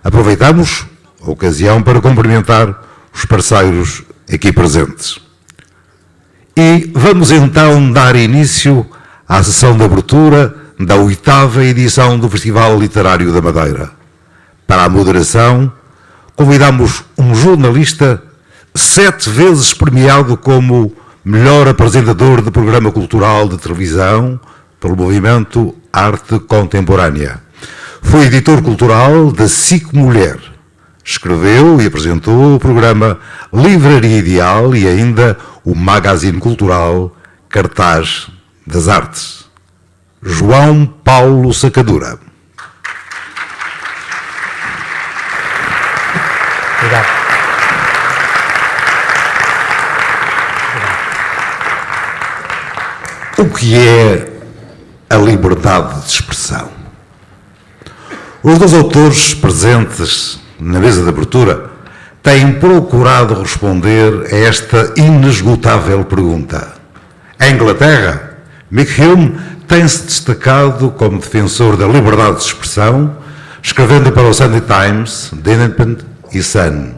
Aproveitamos a ocasião para cumprimentar os parceiros aqui presentes. E vamos então dar início à sessão de abertura da 8ª edição do Festival Literário da Madeira. Para a moderação, convidamos um jornalista 7 vezes premiado como melhor apresentador de programa cultural de televisão pelo movimento Arte Contemporânea. Foi editor cultural da SIC Mulher. Escreveu e apresentou o programa Livraria Ideal e ainda o magazine cultural Cartaz das Artes. João Paulo Sacadura. Obrigado. O que é a liberdade de expressão? Os dois autores presentes na mesa de abertura têm procurado responder a esta inesgotável pergunta. Em Inglaterra, Mick Hume tem-se destacado como defensor da liberdade de expressão, escrevendo para o Sunday Times, The Independent e Sun.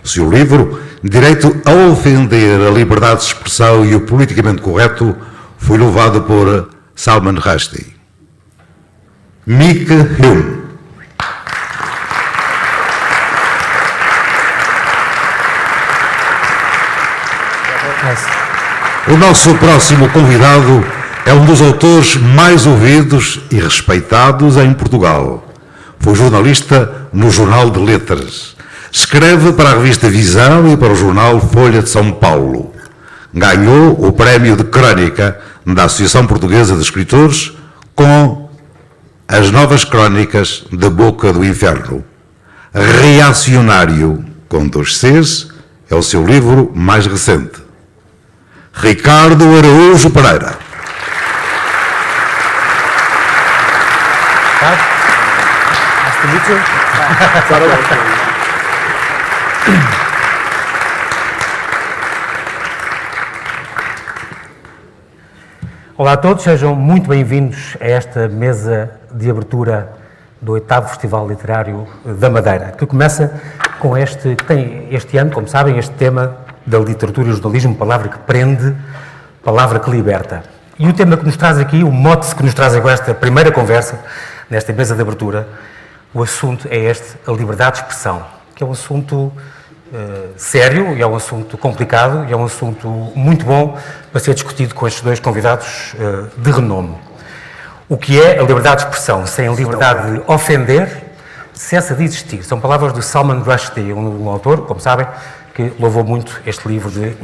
O seu livro, Direito a Ofender a Liberdade de Expressão e o Politicamente Correto, foi louvado por Salman Rushdie. Mick Hume. O nosso próximo convidado é um dos autores mais ouvidos e respeitados em Portugal. Foi jornalista no Jornal de Letras. Escreve para a revista Visão e para o jornal Folha de São Paulo. Ganhou o prémio de Crónica da Associação Portuguesa de Escritores com As Novas Crónicas da Boca do Inferno. Reacionário, com 2 Cs, é o seu livro mais recente. Ricardo Araújo Pereira. Olá a todos, sejam muito bem-vindos a esta mesa de abertura do 8º Festival Literário da Madeira, que começa com que tem este ano, como sabem, este tema da literatura e o jornalismo, palavra que prende, palavra que liberta. E o tema que nos traz aqui, o mote que nos traz agora esta primeira conversa, nesta mesa de abertura, o assunto é este, a liberdade de expressão, que é um assunto sério, e é um assunto complicado, e é um assunto muito bom para ser discutido com estes 2 convidados de renome. O que é a liberdade de expressão? Sem a liberdade de ofender, cessa de existir. São palavras de Salman Rushdie, um autor, como sabem, que louvou muito este livro de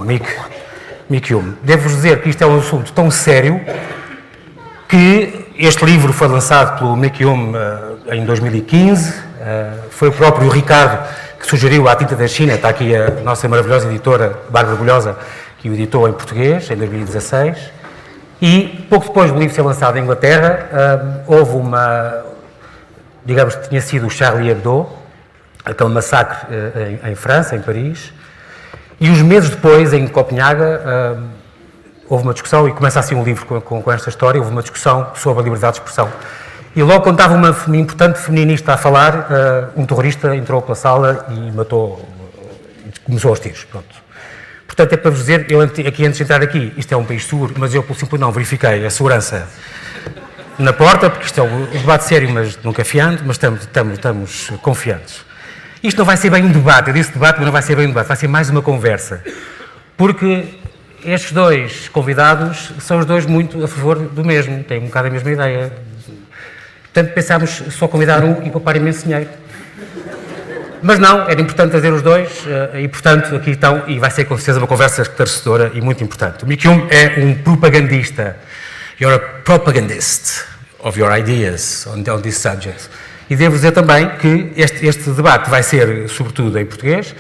Mick Hume. Devo-vos dizer que isto é um assunto tão sério que este livro foi lançado pelo Mick Hume em 2015, foi o próprio Ricardo que sugeriu à Tinta da China, está aqui a nossa maravilhosa editora, Bárbara Bulhosa, que o editou em português, em 2016, e pouco depois do livro ser lançado em Inglaterra, houve digamos que tinha sido o Charlie Hebdo, aquele massacre em França, em Paris, e uns meses depois, em Copenhaga, houve uma discussão, e começa assim um livro com esta história, houve uma discussão sobre a liberdade de expressão. E logo quando estava uma importante feminista a falar, um terrorista entrou pela sala e matou, começou aos tiros, pronto. Portanto, é para vos dizer, eu aqui antes de entrar aqui, isto é um país seguro, mas eu, pelo simples não, verifiquei a segurança na porta, porque isto é um debate sério, mas nunca fiando, mas estamos confiantes. Isto não vai ser bem um debate, eu disse debate, mas não vai ser bem um debate, vai ser mais uma conversa. Porque estes 2 convidados são os 2 muito a favor do mesmo, têm um bocado a mesma ideia. Portanto, pensámos só convidar um e poupar imenso dinheiro. Mas não, era importante trazer os 2 e, portanto, aqui estão, e vai ser com certeza uma conversa esclarecedora e muito importante. O Mick Hume é um propagandista. You're a propagandist of your ideas on this subject. E devo dizer também que este debate vai ser, sobretudo, em português.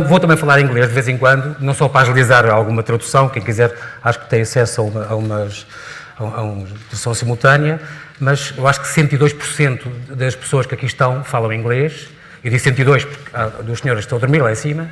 Vou também falar em inglês de vez em quando, não só para agilizar alguma tradução, quem quiser, acho que tem acesso a uma tradução simultânea, mas eu acho que 102% das pessoas que aqui estão falam inglês. Eu disse 102 porque há 2 senhoras que estão a dormir lá em cima,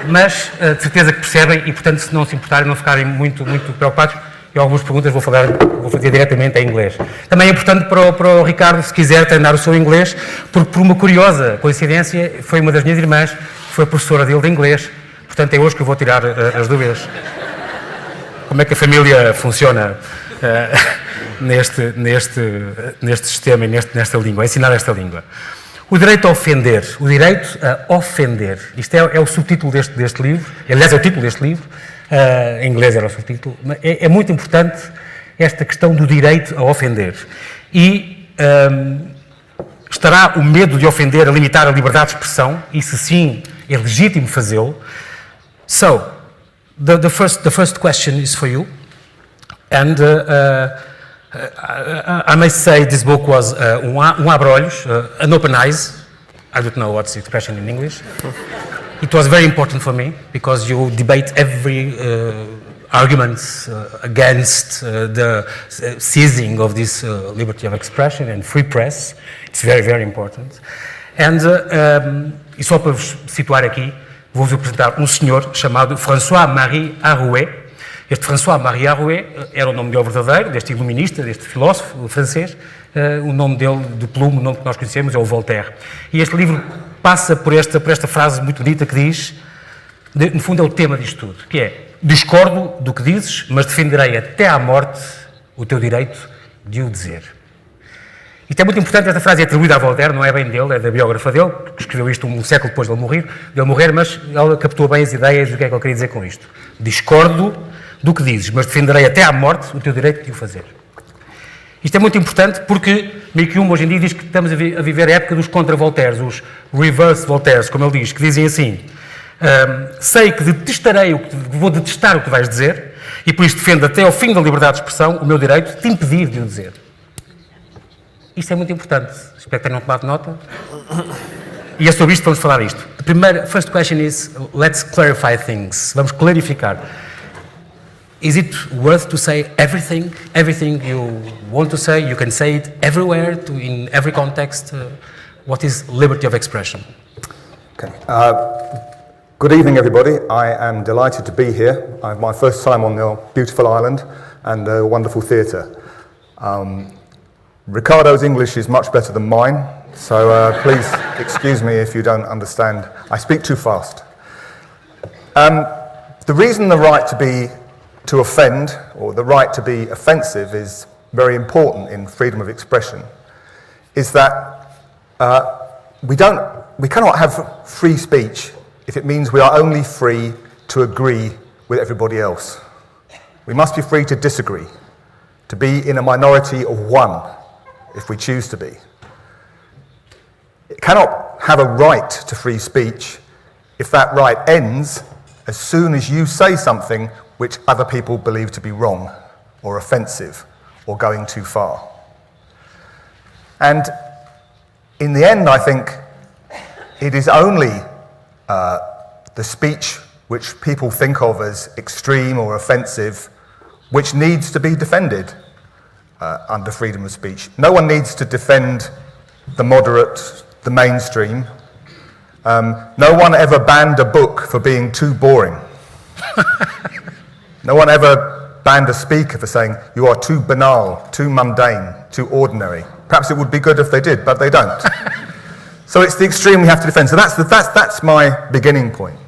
mas de certeza que percebem e, portanto, se não se importarem, não ficarem muito preocupados, e algumas perguntas vou fazer diretamente em inglês. Também é importante para o Ricardo, se quiser treinar o seu inglês, porque por uma curiosa coincidência, foi uma das minhas irmãs, que foi professora dele de inglês, portanto é hoje que eu vou tirar as dúvidas. Como é que a família funciona neste sistema e nesta língua, a ensinar esta língua. O direito a ofender, isto é o subtítulo deste livro, aliás é o título deste livro, em inglês era o subtítulo, mas é muito importante esta questão do direito a ofender. E estará o medo de ofender a limitar a liberdade de expressão, e se sim, é legítimo fazê-lo. So, the first question is for you, and I must say this book was abre-olhos, an open eyes. I don't know what's the expression in English. It was very important for me because you debate every arguments against the seizing of this liberty of expression and free press. It's very, very important. And e só para vos situar aqui, vou-vos apresentar um senhor chamado François-Marie Arouet. Este François-Marie Arouet era o nome dele verdadeiro, deste iluminista, deste filósofo francês. O nome dele, de plume, o nome que nós conhecemos, é o Voltaire. E este livro passa por esta frase muito bonita que diz, no fundo é o tema disto tudo, que é: discordo do que dizes, mas defenderei até à morte o teu direito de o dizer. Isto é muito importante, esta frase é atribuída a Voltaire, não é bem dele, é da biógrafa dele, que escreveu isto um século depois de ele morrer, mas ela captou bem as ideias do que é que ele queria dizer com isto. Discordo do que dizes, mas defenderei até à morte o teu direito de o fazer. Isto é muito importante porque meio que hoje em dia diz que estamos a viver a época dos contra-Voltaires, os reverse Voltaires, como ele diz, que dizem assim: sei que vou detestar o que vais dizer e por isso defendo até ao fim da liberdade de expressão o meu direito de te impedir de o dizer. Isto é muito importante. Espero que tenham tomado nota. E é sobre isto que vamos falar isto. First question is, let's clarify things. Vamos clarificar. Is it worth to say everything you want to say? You can say it everywhere, in every context. What is liberty of expression? Okay. Good evening, everybody. I am delighted to be here. I have my first time on your beautiful island and a wonderful theatre. Ricardo's English is much better than mine, so please excuse me if you don't understand. I speak too fast. The reason the right to offend, or the right to be offensive, is very important in freedom of expression, is that we cannot have free speech if it means we are only free to agree with everybody else. We must be free to disagree, to be in a minority of one, if we choose to be. It cannot have a right to free speech if that right ends as soon as you say something which other people believe to be wrong or offensive or going too far. And in the end, I think it is only the speech which people think of as extreme or offensive which needs to be defended under freedom of speech. No one needs to defend the moderate, the mainstream. No one ever banned a book for being too boring. No one ever banned a speaker for saying, you are too banal, too mundane, too ordinary. Perhaps it would be good if they did, but they don't. So it's the extreme we have to defend. So that's my beginning point.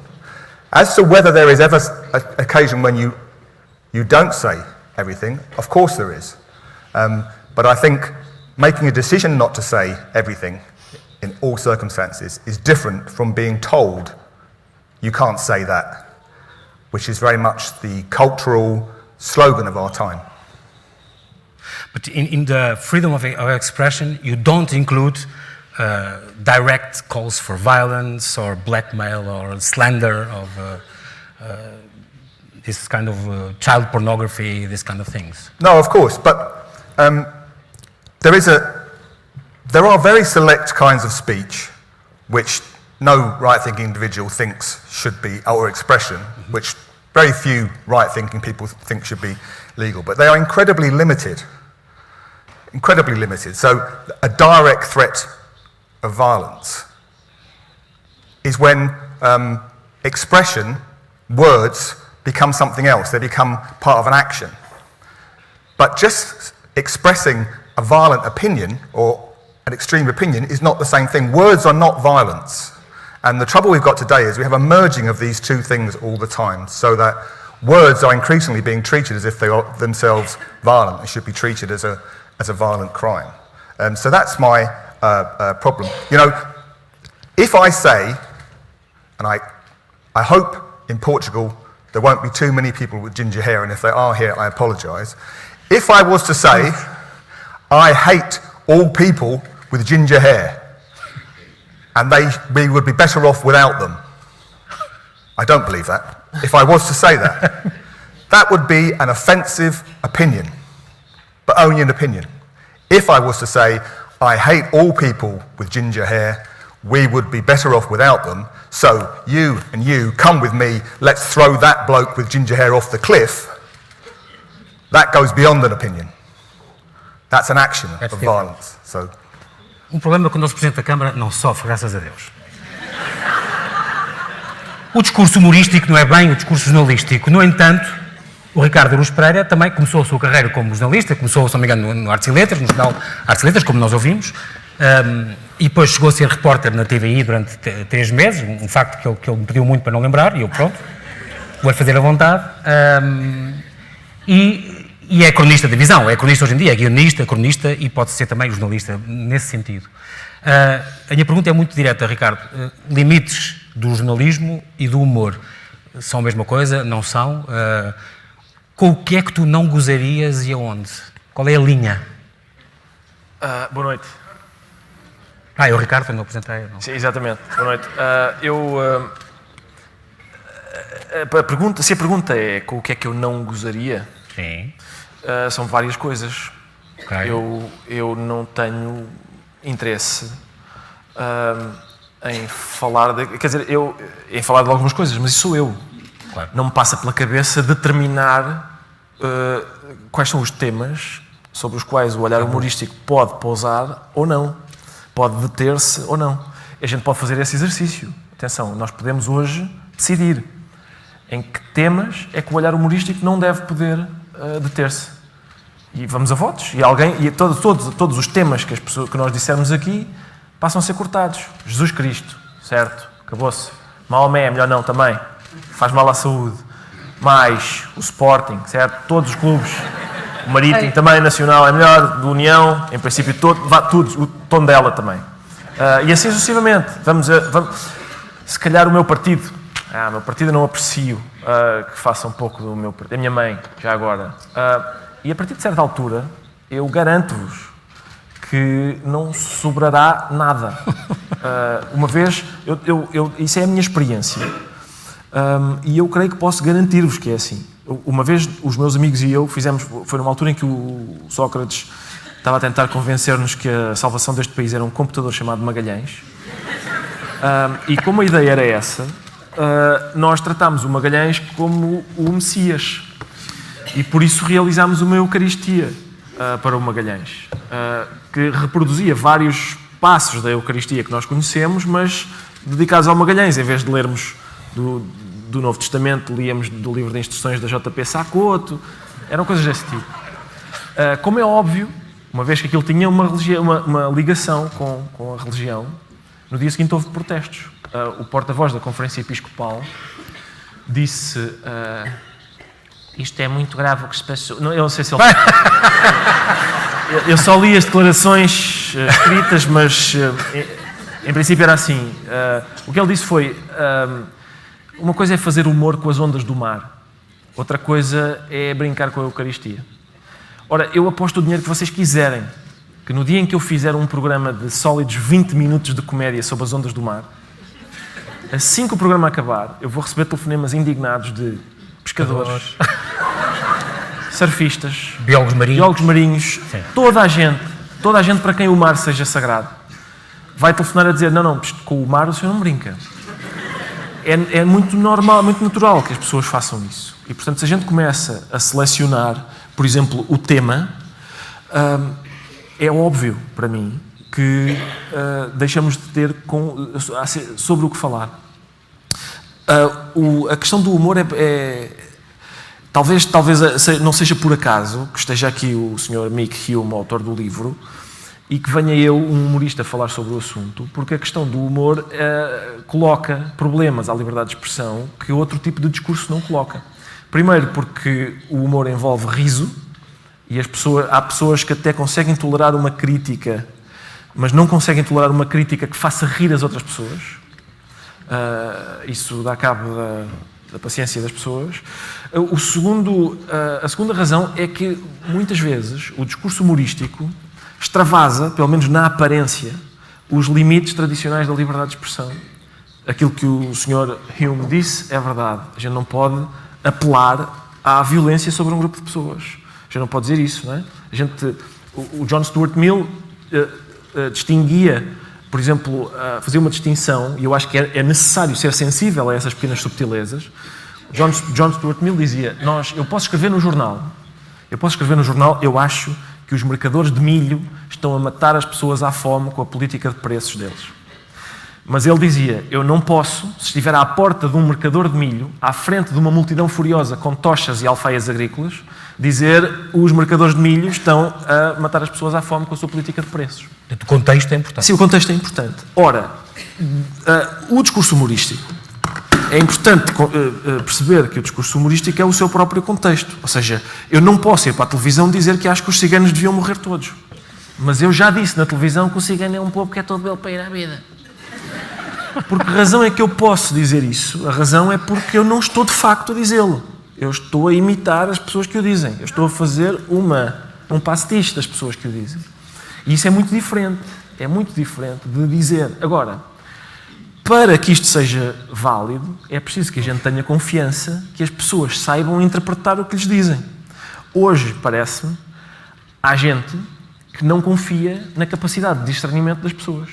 As to whether there is ever an occasion when you don't say everything, of course there is. But I think making a decision not to say everything in all circumstances is different from being told you can't say that, which is very much the cultural slogan of our time. But in the freedom of expression, you don't include direct calls for violence or blackmail or slander of this kind of child pornography, this kind of things. No, of course, but there are very select kinds of speech which no right-thinking individual thinks should be, or expression, which very few right-thinking people think should be legal, but they are incredibly limited. Incredibly limited. So a direct threat of violence is when expression, words, become something else. They become part of an action. But just expressing a violent opinion or an extreme opinion is not the same thing. Words are not violence. And the trouble we've got today is we have a merging of these two things all the time, so that words are increasingly being treated as if they are themselves violent and should be treated as a violent crime. So that's my problem. You know, if I say, and I hope in Portugal there won't be too many people with ginger hair, and if they are here, I apologise. If I was to say, I hate all people with ginger hair, and we would be better off without them, I don't believe that. If I was to say that, that would be an offensive opinion, but only an opinion. If I was to say, I hate all people with ginger hair, we would be better off without them, so you and you, come with me, let's throw that bloke with ginger hair off the cliff, that goes beyond an opinion. That's an action of violence. So. Problema é que o nosso Presidente da Câmara não sofre, graças a Deus. O discurso humorístico não é bem o discurso jornalístico. No entanto, o Ricardo Araújo Pereira também começou a sua carreira como jornalista, começou, se não me engano, no Artes e Letras, no jornal Artes e Letras, como nós ouvimos, e depois chegou a ser repórter na TVI durante 3 meses, um facto que ele me pediu muito para não lembrar, e eu, pronto, vou fazer à vontade. E é cronista de visão, é cronista hoje em dia, é guionista, cronista e pode ser também jornalista, nesse sentido. A minha pergunta é muito direta, Ricardo. Limites do jornalismo e do humor são a mesma coisa? Não são? Com o que é que tu não gozarias e aonde? Qual é a linha? Boa noite. É o Ricardo, eu não apresentei. Não. Sim, exatamente. Boa noite. Se a pergunta é com o que é que eu não gozaria, Sim. São várias coisas. Okay. Eu não tenho interesse em falar em falar de algumas coisas, mas isso sou eu. Claro. Não me passa pela cabeça determinar quais são os temas sobre os quais o olhar humorístico pode pousar ou não, pode deter-se ou não. E a gente pode fazer esse exercício. Atenção, nós podemos hoje decidir em que temas é que o olhar humorístico não deve poder deter-se. E vamos a votos. E todos os temas que nós dissermos aqui passam a ser cortados. Jesus Cristo, certo? Acabou-se. Maomé, melhor não também. Faz mal à saúde. Mais o Sporting, certo? Todos os clubes. O Marítimo também, Nacional é melhor. Do União, em princípio, todos. O Tondela também. E assim sucessivamente. Vamos, se calhar o meu partido. Meu partido eu não aprecio que faça um pouco do meu partido. A minha mãe, já agora. E a partir de certa altura, eu garanto-vos que não sobrará nada. Uma vez, isso é a minha experiência. E eu creio que posso garantir-vos que é assim. Uma vez, os meus amigos e eu foi numa altura em que o Sócrates estava a tentar convencer-nos que a salvação deste país era um computador chamado Magalhães. E como a ideia era essa, nós tratámos o Magalhães como o Messias. E por isso realizámos uma Eucaristia para o Magalhães, que reproduzia vários passos da Eucaristia que nós conhecemos, mas dedicados ao Magalhães. Em vez de lermos do Novo Testamento, líamos do livro de instruções da J.P. Sacoto. Eram coisas desse tipo. Como é óbvio, uma vez que aquilo tinha uma ligação com a religião, no dia seguinte houve protestos. O porta-voz da Conferência Episcopal disse... isto é muito grave o que se passou. Eu não sei se ele... Eu só li as declarações escritas, mas em princípio era assim. O que ele disse foi... uma coisa é fazer humor com as ondas do mar. Outra coisa é brincar com a Eucaristia. Ora, eu aposto o dinheiro que vocês quiserem que no dia em que eu fizer um programa de sólidos 20 minutos de comédia sobre as ondas do mar, assim que o programa acabar, eu vou receber telefonemas indignados de pescadores, surfistas, biólogos marinhos, toda a gente para quem o mar seja sagrado, vai telefonar a dizer, não, com o mar o senhor não brinca. É muito normal, muito natural que as pessoas façam isso. E, portanto, se a gente começa a selecionar, por exemplo, o tema, é óbvio para mim que deixamos de ter sobre o que falar. A questão do humor talvez não seja por acaso que esteja aqui o Sr. Mick Hume, autor do livro, e que venha eu, um humorista, falar sobre o assunto, porque a questão do humor coloca problemas à liberdade de expressão que outro tipo de discurso não coloca. Primeiro porque o humor envolve riso, e há pessoas que até conseguem tolerar uma crítica, mas não conseguem tolerar uma crítica que faça rir as outras pessoas. Isso dá cabo da paciência das pessoas. A segunda razão é que, muitas vezes, o discurso humorístico extravasa, pelo menos na aparência, os limites tradicionais da liberdade de expressão. Aquilo que o Sr. Hume disse é verdade. A gente não pode apelar à violência sobre um grupo de pessoas. A gente não pode dizer isso, não é? O John Stuart Mill distinguia, por exemplo, fazia uma distinção, e eu acho que é necessário ser sensível a essas pequenas subtilezas. John Stuart Mill dizia, eu posso escrever no jornal, eu acho que os mercadores de milho estão a matar as pessoas à fome com a política de preços deles. Mas ele dizia, eu não posso, se estiver à porta de um mercador de milho, à frente de uma multidão furiosa com tochas e alfaias agrícolas, dizer os mercadores de milho estão a matar as pessoas à fome com a sua política de preços. O contexto é importante. Sim, o contexto é importante. Ora, o discurso humorístico, é importante perceber que o discurso humorístico é o seu próprio contexto. Ou seja, eu não posso ir para a televisão dizer que acho que os ciganos deviam morrer todos. Mas eu já disse na televisão que o cigano é um povo que é todo belo para ir à vida. Por que razão é que eu posso dizer isso? A razão é porque eu não estou de facto a dizê-lo. Eu estou a imitar as pessoas que o dizem. Eu estou a fazer um pastiche das pessoas que o dizem. E isso é muito diferente. É muito diferente de dizer. Agora, para que isto seja válido, é preciso que a gente tenha confiança que as pessoas saibam interpretar o que lhes dizem. Hoje, parece-me, há gente que não confia na capacidade de discernimento das pessoas.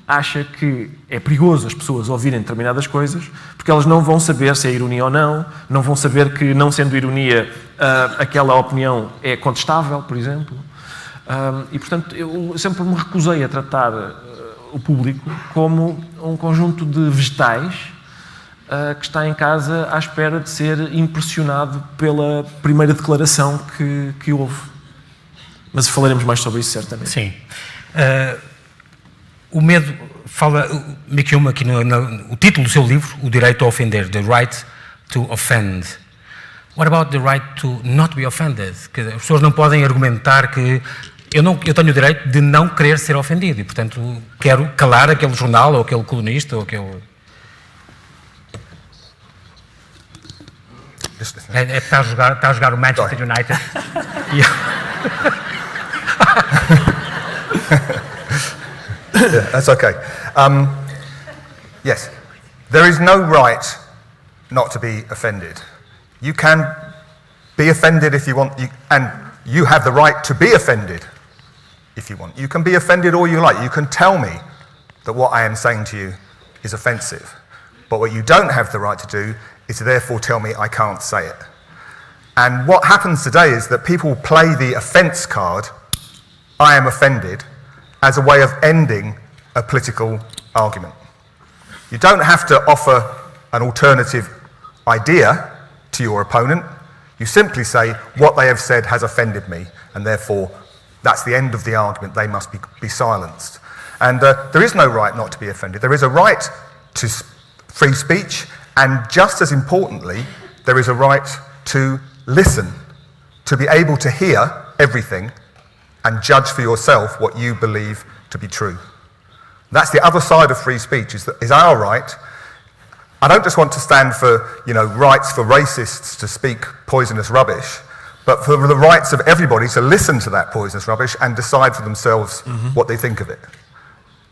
Acha que é perigoso as pessoas ouvirem determinadas coisas porque elas não vão saber se é ironia ou não vão saber que, não sendo ironia, aquela opinião é contestável, por exemplo. E, portanto, eu sempre me recusei a tratar o público como um conjunto de vegetais que está em casa à espera de ser impressionado pela primeira declaração que houve. Mas falaremos mais sobre isso, certamente. Sim. O medo, Mick Hume aqui o título do seu livro, O Direito a Ofender, The Right to Offend. What about the right to not be offended? Que as pessoas não podem argumentar que eu tenho o direito de não querer ser ofendido e, portanto, quero calar aquele jornal ou aquele colunista ou aquele... Está a jogar o Manchester United. Yeah, that's okay. Yes, there is no right not to be offended. You can be offended if you want, and you have the right to be offended if you want. You can be offended all you like. You can tell me that what I am saying to you is offensive. But what you don't have the right to do is to therefore tell me I can't say it. And what happens today is that people play the offence card, I am offended, as a way of ending a political argument. You don't have to offer an alternative idea to your opponent. You simply say, what they have said has offended me, and therefore that's the end of the argument, they must be silenced. And there is no right not to be offended. There is a right to free speech, and just as importantly, there is a right to listen, to be able to hear everything and judge for yourself what you believe to be true. That's the other side of free speech, is our right. I don't just want to stand for, rights for racists to speak poisonous rubbish, but for the rights of everybody to listen to that poisonous rubbish and decide for themselves what they think of it.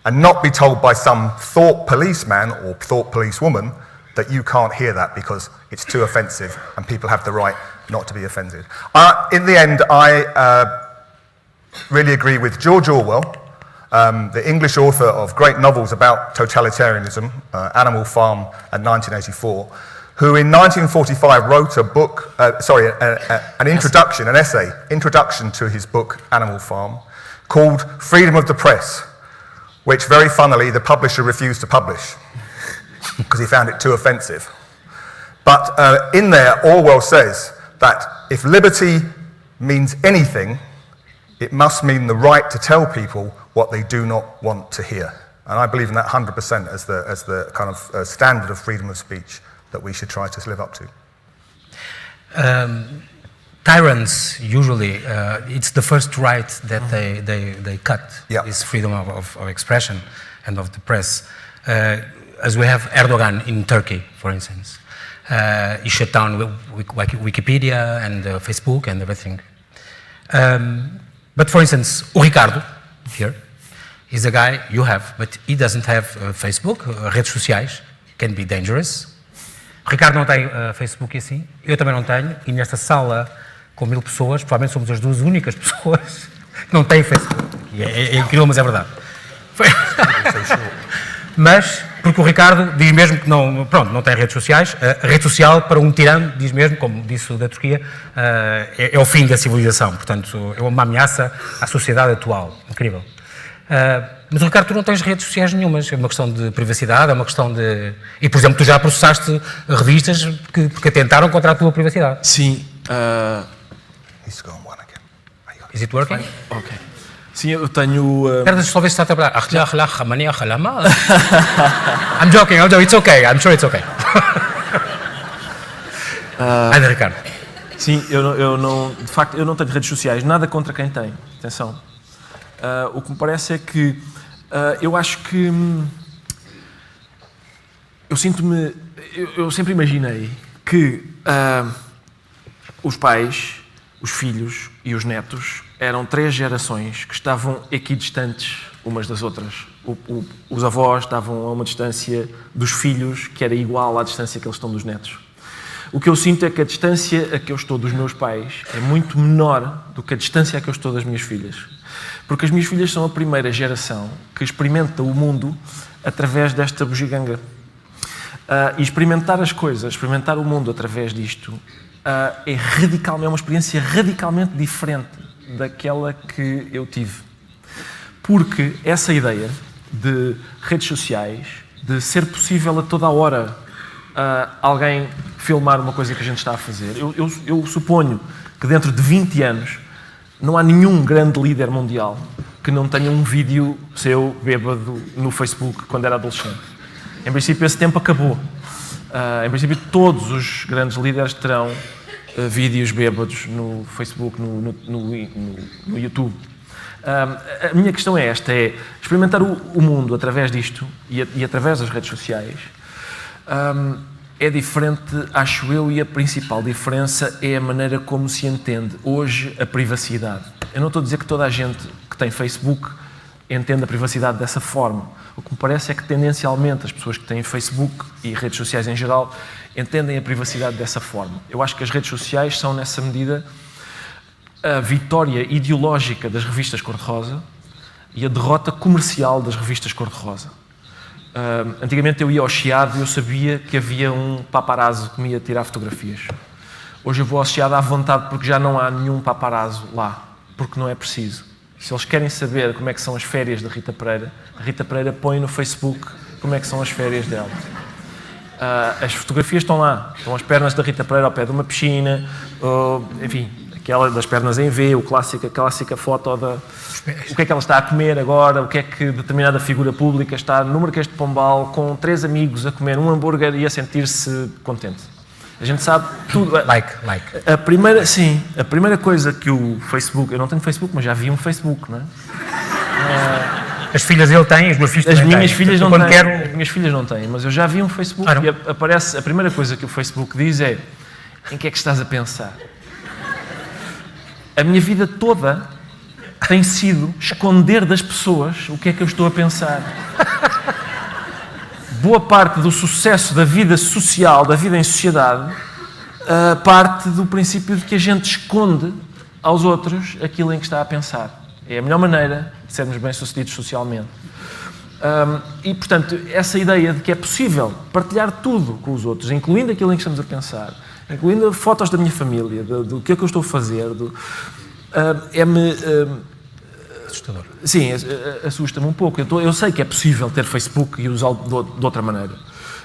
And not be told by some thought policeman or thought policewoman that you can't hear that because it's too offensive and people have the right not to be offended. In the end, I really agree with George Orwell, the English author of great novels about totalitarianism, Animal Farm and 1984, who in 1945 wrote a book, an introduction to his book Animal Farm, called Freedom of the Press, which very funnily the publisher refused to publish because he found it too offensive. But in there, Orwell says that if liberty means anything, it must mean the right to tell people what they do not want to hear. And I believe in that 100% as the kind of standard of freedom of speech that we should try to live up to. Tyrants usually, it's the first right that they cut, is freedom of expression and of the press. As we have Erdogan in Turkey, for instance. He shut down Wikipedia and Facebook and everything. But for instance, o Ricardo, here, is a guy you have, but he doesn't have Facebook, redes sociais, can be dangerous. O Ricardo não tem Facebook assim, eu também não tenho, e nesta sala com 1000 pessoas, provavelmente somos as duas únicas pessoas que não têm Facebook. É incrível, mas é verdade. Mas, porque o Ricardo diz mesmo que não tem redes sociais, a rede social para um tirano, diz mesmo, como disse o da Turquia, é o fim da civilização, portanto é uma ameaça à sociedade atual, incrível. Mas, Ricardo, tu não tens redes sociais nenhumas, é uma questão de privacidade, é uma questão de... E, por exemplo, tu já processaste revistas que atentaram contra a tua privacidade. Sim. Is it working? Ok. Sim, eu tenho... Espera, deixa só ver se está a trabalhar. I'm joking, it's okay, I'm sure it's okay. Ainda, Ricardo. Sim, eu não, de facto, eu não tenho redes sociais, nada contra quem tem, atenção. O que me parece é que eu acho que eu sinto-me, eu sempre imaginei que os pais, os filhos e os netos eram 3 gerações que estavam equidistantes umas das outras. Os avós estavam a uma distância dos filhos que era igual à distância que eles estão dos netos. O que eu sinto é que a distância a que eu estou dos meus pais é muito menor do que a distância a que eu estou das minhas filhas. Porque as minhas filhas são a primeira geração que experimenta o mundo através desta bugiganga. E experimentar as coisas, experimentar o mundo através disto, é uma experiência radicalmente diferente daquela que eu tive. Porque essa ideia de redes sociais, de ser possível a toda a hora alguém filmar uma coisa que a gente está a fazer, eu suponho que dentro de 20 anos não há nenhum grande líder mundial que não tenha um vídeo seu bêbado no Facebook quando era adolescente. Em princípio, esse tempo acabou. Em princípio, todos os grandes líderes terão vídeos bêbados no Facebook, no YouTube. A minha questão é esta, é experimentar o mundo através disto e através das redes sociais é diferente, acho eu, e a principal diferença é a maneira como se entende hoje a privacidade. Eu não estou a dizer que toda a gente que tem Facebook entende a privacidade dessa forma. O que me parece é que, tendencialmente, as pessoas que têm Facebook e redes sociais em geral entendem a privacidade dessa forma. Eu acho que as redes sociais são, nessa medida, a vitória ideológica das revistas cor-de-rosa e a derrota comercial das revistas cor-de-rosa. Antigamente eu ia ao Chiado e eu sabia que havia um paparazzo que me ia tirar fotografias. Hoje eu vou ao Chiado à vontade porque já não há nenhum paparazzo lá, porque não é preciso. Se eles querem saber como é que são as férias da Rita Pereira, a Rita Pereira põe no Facebook como é que são as férias dela. As fotografias estão lá, estão as pernas da Rita Pereira ao pé de uma piscina, enfim, aquela das pernas em V, a clássica foto o que é que ela está a comer agora, o que é que determinada figura pública está no Marquês de Pombal com 3 amigos a comer um hambúrguer e a sentir-se contente. A gente sabe tudo. A primeira coisa que o Facebook... Eu não tenho Facebook, mas já vi um Facebook, não é? As filhas dele têm, os meus filhos também têm. As minhas filhas não têm. As minhas filhas não têm, mas eu já vi um Facebook e aparece... A primeira coisa que o Facebook diz é: em que é que estás a pensar? A minha vida toda tem sido esconder das pessoas o que é que eu estou a pensar. Boa parte do sucesso da vida social, da vida em sociedade, parte do princípio de que a gente esconde aos outros aquilo em que está a pensar. É a melhor maneira de sermos bem-sucedidos socialmente. E, portanto, essa ideia de que é possível partilhar tudo com os outros, incluindo aquilo em que estamos a pensar, incluindo fotos da minha família, do que é que eu estou a fazer, assustador. Sim, assusta-me um pouco. Eu sei que é possível ter Facebook e usá-lo de outra maneira.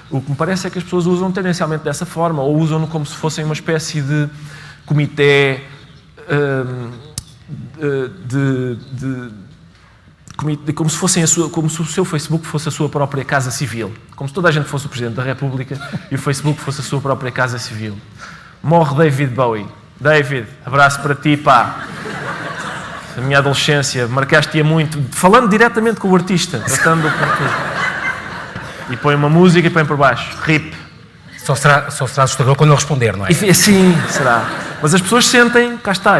O que me parece é que as pessoas usam tendencialmente dessa forma, ou usam-no como se fossem uma espécie de comitê como se fossem como se o seu Facebook fosse a sua própria casa civil, como se toda a gente fosse o Presidente da República e o Facebook fosse a sua própria casa civil. Morre David Bowie. David, abraço para ti, pá. A minha adolescência, marcaste-a muito, falando diretamente com o artista, tratando por tudo. E põe uma música e põe por baixo. RIP. Só será assustador quando ele responder, não é? Sim, será. Mas as pessoas sentem, cá está,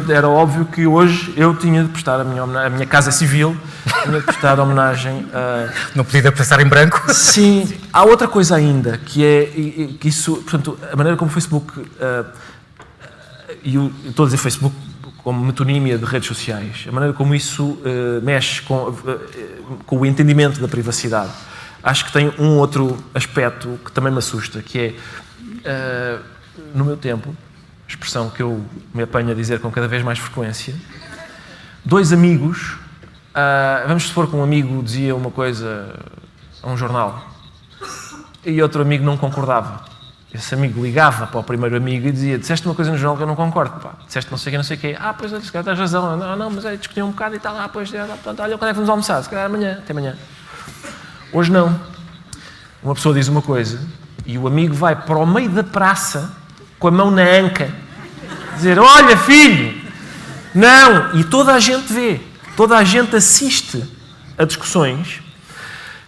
era óbvio que hoje eu tinha de prestar a minha casa civil, tinha de prestar homenagem a... Não podia passar em branco? Sim. Há outra coisa ainda, que é que isso, portanto, a maneira como o Facebook, e eu estou a dizer Facebook como metonímia de redes sociais, a maneira como isso mexe com o entendimento da privacidade. Acho que tem um outro aspecto que também me assusta, que é, no meu tempo, expressão que eu me apanho a dizer com cada vez mais frequência, dois amigos, vamos supor que um amigo dizia uma coisa a um jornal e outro amigo não concordava. Esse amigo ligava para o primeiro amigo e dizia: disseste uma coisa no jornal que eu não concordo, pá. Disseste não sei o quê. Pois, se calhar tens razão. Não, mas aí discutiu um bocado e tal. Pois, portanto, olha, quando é que vamos almoçar? Se calhar amanhã, até amanhã. Hoje não. Uma pessoa diz uma coisa e o amigo vai para o meio da praça com a mão na anca dizer: olha, filho, não. E toda a gente vê, toda a gente assiste a discussões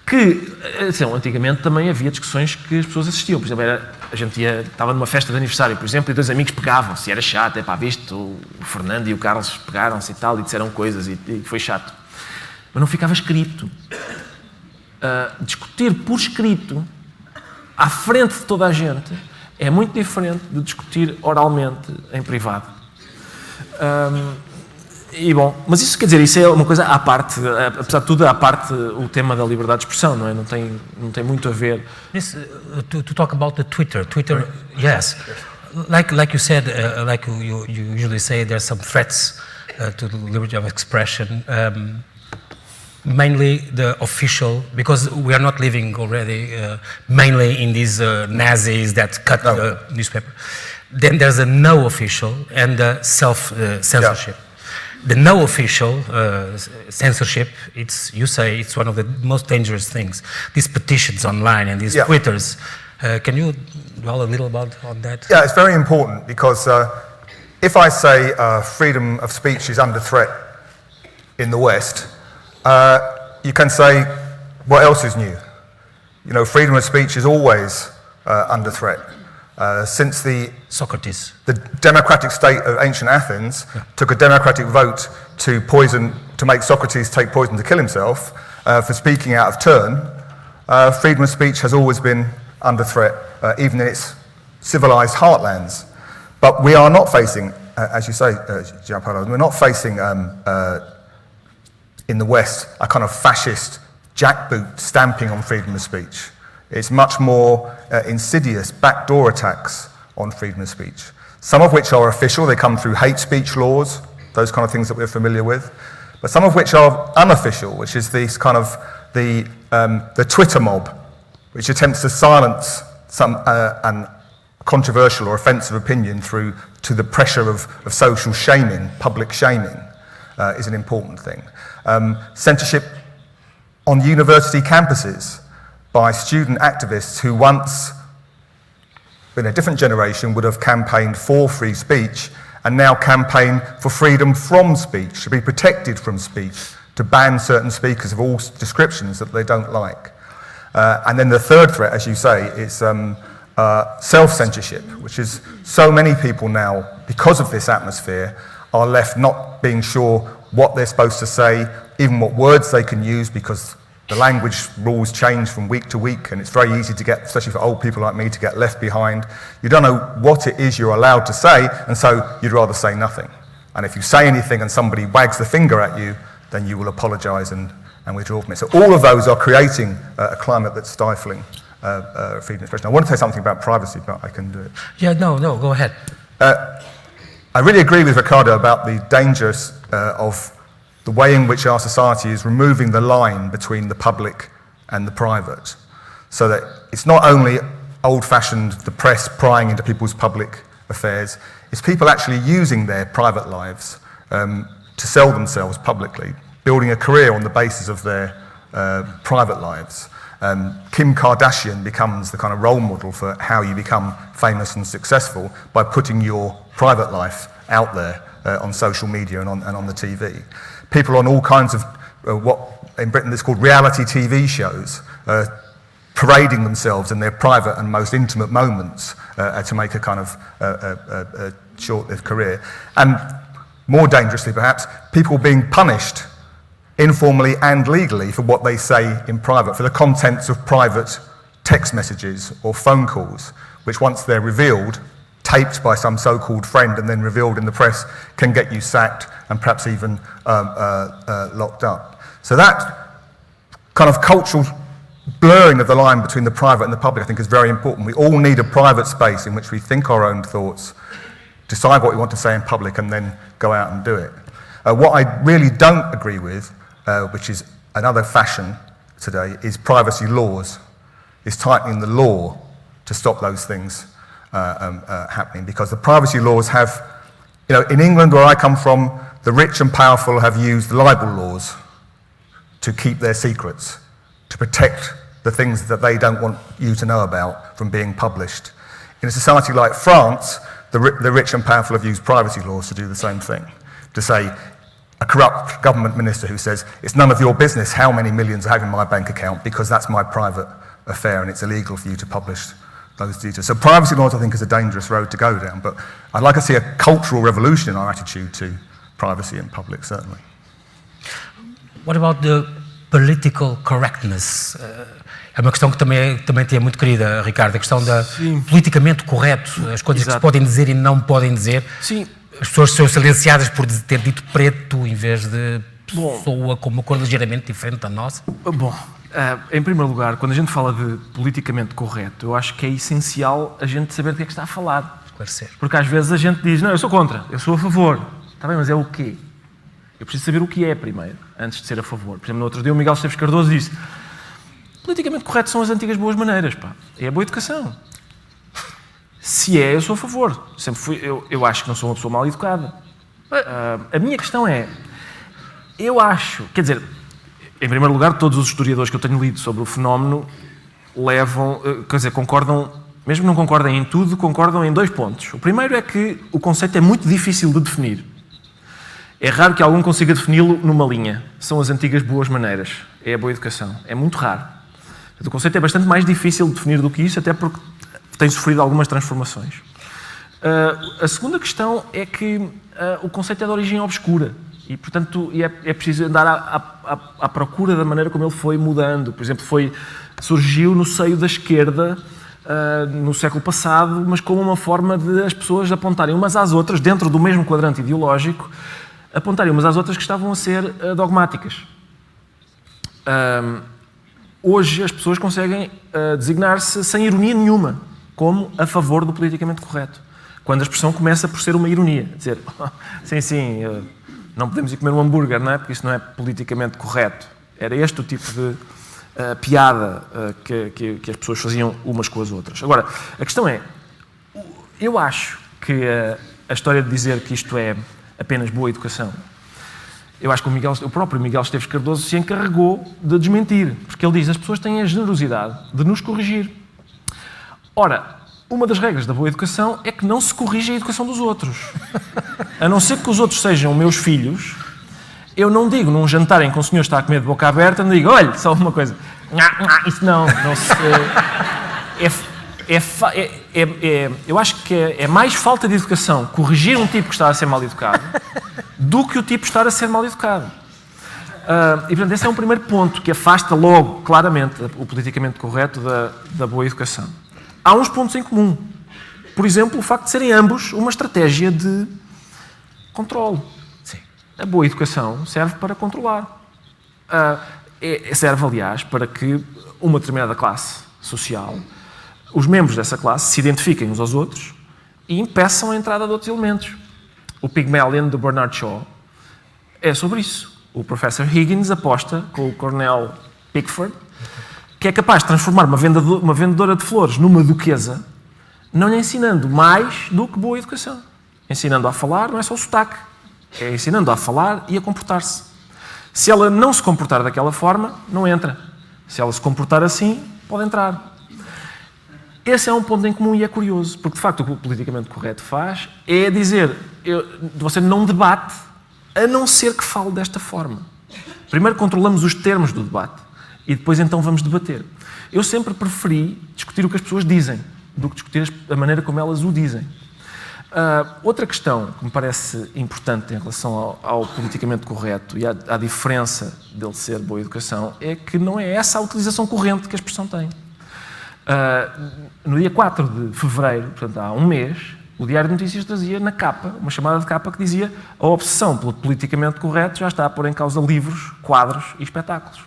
que, assim, antigamente também havia discussões que as pessoas assistiam. Por exemplo, a gente estava numa festa de aniversário, por exemplo, e dois amigos pegavam-se, era chato, viste, o Fernando e o Carlos pegaram-se e tal, e disseram coisas, e foi chato. Mas não ficava escrito. Discutir por escrito, à frente de toda a gente, é muito diferente de discutir oralmente em privado. E bom, mas isso quer dizer, isso é uma coisa à parte, apesar de tudo, à parte o tema da liberdade de expressão, não é? Não tem muito a ver. This, to talk about the Twitter, yes. Like you said, like you usually say, there's some threats to the liberty of expression. Mainly the official, because we are not living already mainly in these Nazis that cut the newspaper. Then there's a no official and self-censorship. The no official censorship, you say it's one of the most dangerous things. These petitions online and these Twitters. Can you dwell a little about on that? Yeah, it's very important because if I say freedom of speech is under threat in the West, you can say, what else is new? You know, freedom of speech is always under threat. Since the democratic state of ancient Athens took a democratic vote to make Socrates take poison to kill himself for speaking out of turn, freedom of speech has always been under threat, even in its civilized heartlands. But we are not facing, as you say, Gianpaolo, we're not facing in the West a kind of fascist jackboot stamping on freedom of speech. It's much more insidious backdoor attacks on freedom of speech, some of which are official, they come through hate speech laws, those kind of things that we're familiar with, but some of which are unofficial, which is this kind of the Twitter mob, which attempts to silence some an controversial or offensive opinion through to the pressure of social shaming, public shaming, is an important thing. Censorship on university campuses by student activists who once, in a different generation, would have campaigned for free speech and now campaign for freedom from speech, to be protected from speech, to ban certain speakers of all descriptions that they don't like. And then the third threat, as you say, is self-censorship, which is so many people now, because of this atmosphere, are left not being sure what they're supposed to say, even what words they can use, because the language rules change from week to week, and it's very easy to get, especially for old people like me, to get left behind. You don't know what it is you're allowed to say, and so you'd rather say nothing. And if you say anything and somebody wags the finger at you, then you will apologise and withdraw from it. So all of those are creating a climate that's stifling freedom of expression. I want to say something about privacy, but I can do it. Yeah, no, go ahead. I really agree with Ricardo about the dangers of the way in which our society is removing the line between the public and the private. So that it's not only old-fashioned, the press prying into people's public affairs, is people actually using their private lives to sell themselves publicly, building a career on the basis of their private lives. Kim Kardashian becomes the kind of role model for how you become famous and successful by putting your private life out there on social media and on the TV. People on all kinds of what in Britain is called reality TV shows, parading themselves in their private and most intimate moments to make a kind of a short-lived career. And more dangerously perhaps, people being punished informally and legally for what they say in private, for the contents of private text messages or phone calls, which once they're revealed, taped by some so-called friend and then revealed in the press, can get you sacked and perhaps even locked up. So that kind of cultural blurring of the line between the private and the public, I think, is very important. We all need a private space in which we think our own thoughts, decide what we want to say in public, and then go out and do it. What I really don't agree with, which is another fashion today, is privacy laws, is tightening the law to stop those things happening. Because the privacy laws have, in England where I come from, the rich and powerful have used libel laws to keep their secrets, to protect the things that they don't want you to know about from being published. In a society like France, the rich and powerful have used privacy laws to do the same thing, to say, a corrupt government minister who says, it's none of your business how many millions I have in my bank account because that's my private affair and it's illegal for you to publish those details. So privacy laws, I think, is a dangerous road to go down, but I'd like to see a cultural revolution in our attitude to privacy in public, certainly. What about the political correctness? É uma questão que também te é muito querida, Ricardo, a questão da politicamente correto, as coisas que se podem dizer e não podem dizer. Sim. As pessoas são silenciadas por ter dito preto em vez de pessoa com uma cor ligeiramente diferente da nossa. Bom, em primeiro lugar, quando a gente fala de politicamente correto, eu acho que é essencial a gente saber do que é que está a falar. Esclarecer. Porque às vezes a gente diz, não, eu sou contra, eu sou a favor. Está bem, mas é o quê? Eu preciso saber o que é primeiro, antes de ser a favor. Por exemplo, no outro dia o Miguel Esteves Cardoso disse, politicamente correto são as antigas boas maneiras, pá. É a boa educação. Se é, eu sou a favor. Sempre fui, eu acho que não sou uma pessoa mal educada. A minha questão é, eu acho, quer dizer, em primeiro lugar, todos os historiadores que eu tenho lido sobre o fenómeno levam, quer dizer, concordam, mesmo que não concordem em tudo, concordam em dois pontos. O primeiro é que o conceito é muito difícil de definir. É raro que algum consiga defini-lo numa linha. São as antigas boas maneiras. É a boa educação. É muito raro. O conceito é bastante mais difícil de definir do que isso, até porque tem sofrido algumas transformações. A segunda questão é que o conceito é de origem obscura e, portanto, é preciso andar à procura da maneira como ele foi mudando. Por exemplo, surgiu no seio da esquerda no século passado, mas como uma forma de as pessoas apontarem umas às outras, dentro do mesmo quadrante ideológico, apontarem umas às outras que estavam a ser dogmáticas. Hoje as pessoas conseguem designar-se sem ironia nenhuma, como a favor do politicamente correto. Quando a expressão começa por ser uma ironia. Dizer, sim, não podemos ir comer um hambúrguer, não é? Porque isso não é politicamente correto. Era este o tipo de piada que as pessoas faziam umas com as outras. Agora, a questão é, eu acho que a história de dizer que isto é apenas boa educação, eu acho que o próprio Miguel Esteves Cardoso se encarregou de desmentir, porque ele diz, as pessoas têm a generosidade de nos corrigir. Ora, uma das regras da boa educação é que não se corrige a educação dos outros. A não ser que os outros sejam meus filhos, eu não digo num jantar em que um senhor está a comer de boca aberta, não digo, olha, só uma coisa, isso não se... eu acho que é mais falta de educação corrigir um tipo que está a ser mal educado do que o tipo estar a ser mal educado. E, portanto, esse é um primeiro ponto que afasta logo, claramente, o politicamente correto da boa educação. Há uns pontos em comum. Por exemplo, o facto de serem ambos uma estratégia de controle. Sim. A boa educação serve para controlar. Serve, aliás, para que uma determinada classe social, os membros dessa classe, se identifiquem uns aos outros e impeçam a entrada de outros elementos. O Pygmalion, do Bernard Shaw, é sobre isso. O professor Higgins aposta com o Cornel Pickford que é capaz de transformar uma vendedora de flores numa duquesa, não lhe ensinando mais do que boa educação. Ensinando a falar não é só o sotaque, é ensinando a falar e a comportar-se. Se ela não se comportar daquela forma, não entra. Se ela se comportar assim, pode entrar. Esse é um ponto em comum e é curioso, porque de facto o que o politicamente correto faz é dizer, você não debate, a não ser que fale desta forma. Primeiro controlamos os termos do debate e depois então vamos debater. Eu sempre preferi discutir o que as pessoas dizem do que discutir a maneira como elas o dizem. Outra questão que me parece importante em relação ao politicamente correto e à diferença dele ser boa educação é que não é essa a utilização corrente que a expressão tem. No dia 4 de fevereiro, portanto há um mês, o Diário de Notícias trazia na capa, uma chamada de capa que dizia a obsessão pelo politicamente correto já está a pôr em causa livros, quadros e espetáculos.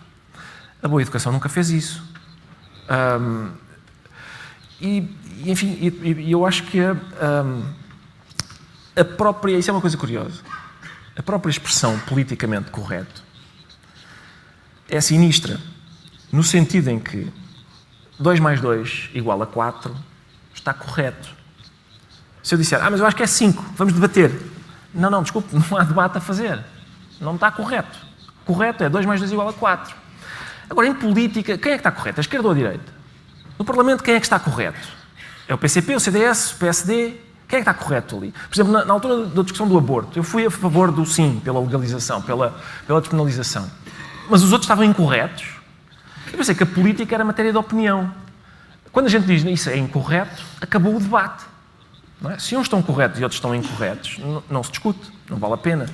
A boa educação nunca fez isso. Enfim, eu acho que a própria, isso é uma coisa curiosa, a própria expressão politicamente correto é sinistra, no sentido em que 2 mais 2 igual a 4 está correto. Se eu disser, mas eu acho que é 5, vamos debater. Não, desculpe, não há debate a fazer. Não está correto. Correto é 2 mais 2 igual a 4. Agora, em política, quem é que está correto? A esquerda ou a direita? No Parlamento, quem é que está correto? É o PCP, o CDS, o PSD? Quem é que está correto ali? Por exemplo, na altura da discussão do aborto, eu fui a favor do sim, pela legalização, pela despenalização. Mas os outros estavam incorretos. Eu pensei que a política era matéria de opinião. Quando a gente diz isso é incorreto, acabou o debate. Não é? Se uns estão corretos e outros estão incorretos, não se discute, não vale a pena.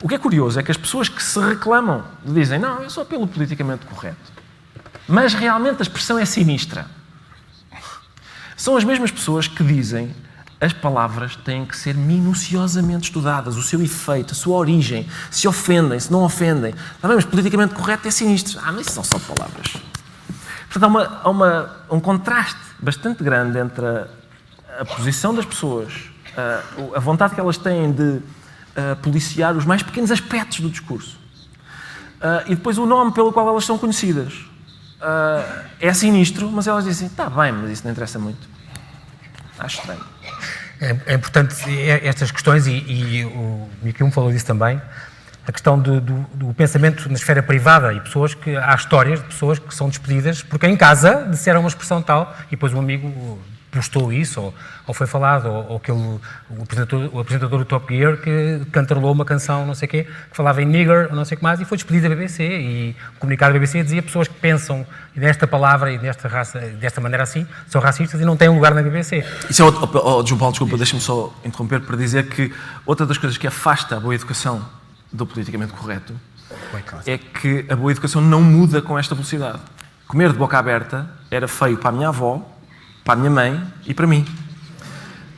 O que é curioso é que as pessoas que se reclamam dizem não, eu sou pelo politicamente correto. Mas realmente a expressão é sinistra. São as mesmas pessoas que dizem as palavras têm que ser minuciosamente estudadas, o seu efeito, a sua origem, se ofendem, se não ofendem. Está bem, mas politicamente correto é sinistro. Mas isso não são palavras. Portanto, há um contraste bastante grande entre a posição das pessoas, a vontade que elas têm de policiar os mais pequenos aspectos do discurso e depois o nome pelo qual elas são conhecidas. É sinistro, mas elas dizem, está bem, mas isso não interessa muito. Acho estranho. É importante estas questões, e o Miquel falou disso também, a questão do pensamento na esfera privada e pessoas que há histórias de pessoas que são despedidas porque em casa disseram uma expressão tal e depois um amigo postou isso, ou foi falado, ou o apresentador do Top Gear que cantarolou uma canção, não sei o quê, que falava em nigger, ou não sei o que mais, e foi despedido da BBC, e o comunicado da BBC dizia pessoas que pensam nesta palavra e nesta raça, desta maneira assim, são racistas e não têm um lugar na BBC. Isso é João Paulo, desculpa, deixa-me só interromper para dizer que outra das coisas que afasta a boa educação do politicamente correto é que a boa educação não muda com esta velocidade. Comer de boca aberta era feio para a minha avó, para a minha mãe e para mim.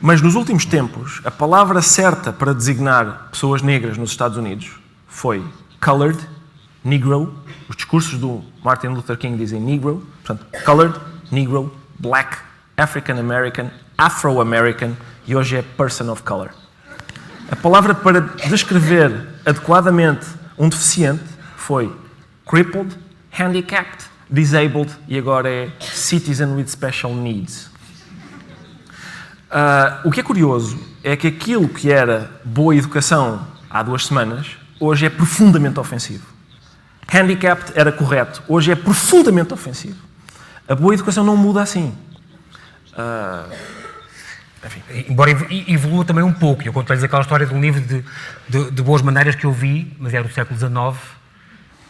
Mas nos últimos tempos, a palavra certa para designar pessoas negras nos Estados Unidos foi colored, negro. Os discursos do Martin Luther King dizem negro, portanto, colored, negro, black, African American, Afro-American e hoje é person of color. A palavra para descrever adequadamente um deficiente foi crippled, handicapped, disabled e agora é citizen with special needs. O que é curioso é que aquilo que era boa educação há 2 semanas, hoje é profundamente ofensivo. Handicapped era correto, hoje é profundamente ofensivo. A boa educação não muda assim. Enfim, embora evolua também um pouco. Eu contei-lhes aquela história de um livro de boas maneiras que eu vi, mas era do século XIX,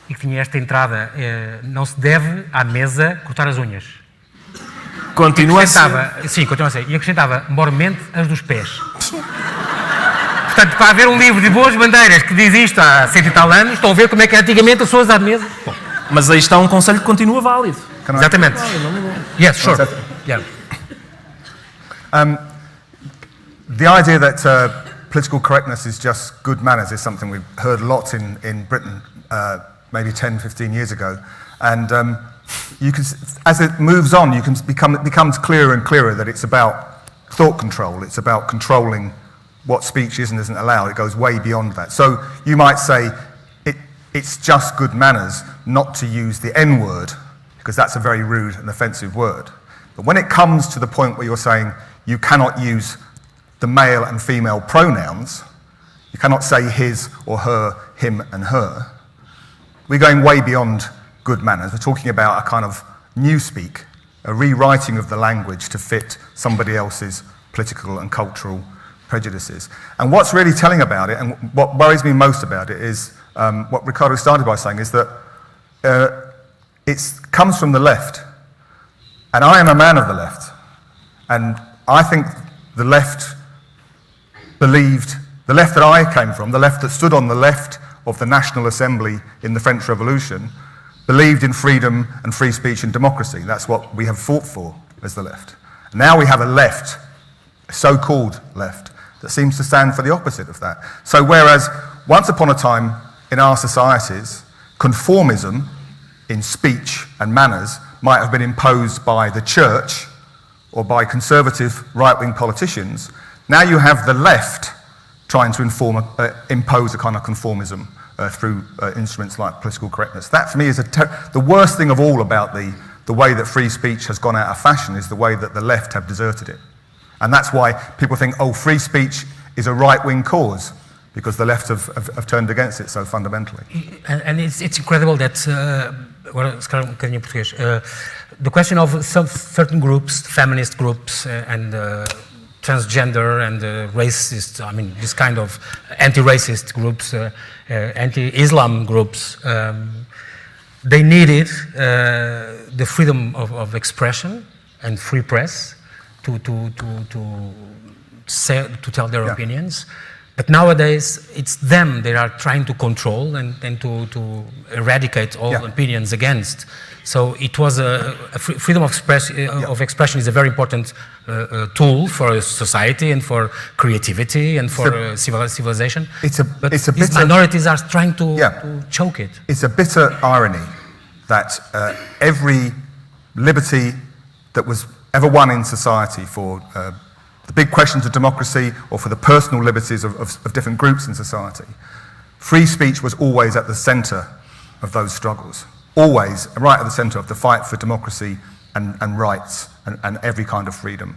e que tinha esta entrada, não se deve à mesa cortar as unhas. Continua a ser. Sim, continua a ser. E acrescentava, mormente as dos pés. Portanto, para haver um livro de boas bandeiras que diz isto há 100 e tal anos, estão a ver como é que antigamente as pessoas à mesa... Bom. Mas aí está um conselho que continua válido. Exatamente. Yes, sure. Yeah. The idea that political correctness is just good manners is something we've heard a lot in Britain maybe 10, 15 years ago. And you can, as it moves on, it becomes clearer and clearer that it's about thought control. It's about controlling what speech is and isn't allowed. It goes way beyond that. So you might say it's just good manners not to use the N-word, because that's a very rude and offensive word. But when it comes to the point where you're saying you cannot use the male and female pronouns. You cannot say his or her, him and her. We're going way beyond good manners. We're talking about a kind of newspeak, a rewriting of the language to fit somebody else's political and cultural prejudices. And what's really telling about it, and what worries me most about it, is what Ricardo started by saying, is that it comes from the left. And I am a man of the left. And I think the left believed, the left that I came from, the left that stood on the left of the National Assembly in the French Revolution, believed in freedom and free speech and democracy. That's what we have fought for as the left. Now we have a left, a so-called left, that seems to stand for the opposite of that. So whereas once upon a time in our societies, conformism in speech and manners might have been imposed by the church or by conservative right-wing politicians, now you have the left trying to impose a kind of conformism through instruments like political correctness. That, for me, is the worst thing of all about the way that free speech has gone out of fashion, is the way that the left have deserted it. And that's why people think, oh, free speech is a right-wing cause, because the left have turned against it so fundamentally. And it's incredible that, agora, se calhar um bocadinho em português, the question of some certain groups, feminist groups and transgender and racist, I mean, this kind of anti-racist groups, anti-Islam groups, they needed the freedom of expression and free press to tell their opinions. But nowadays, it's them they are trying to control and to eradicate all opinions against. So it was a freedom of expression is a very important tool for society and for creativity and for civilization. But these minorities are trying to choke it. It's a bitter irony that every liberty that was ever won in society for the big questions of democracy or for the personal liberties of different groups in society, free speech was always at the centre of those struggles. Always right at the centre of the fight for democracy and rights and every kind of freedom.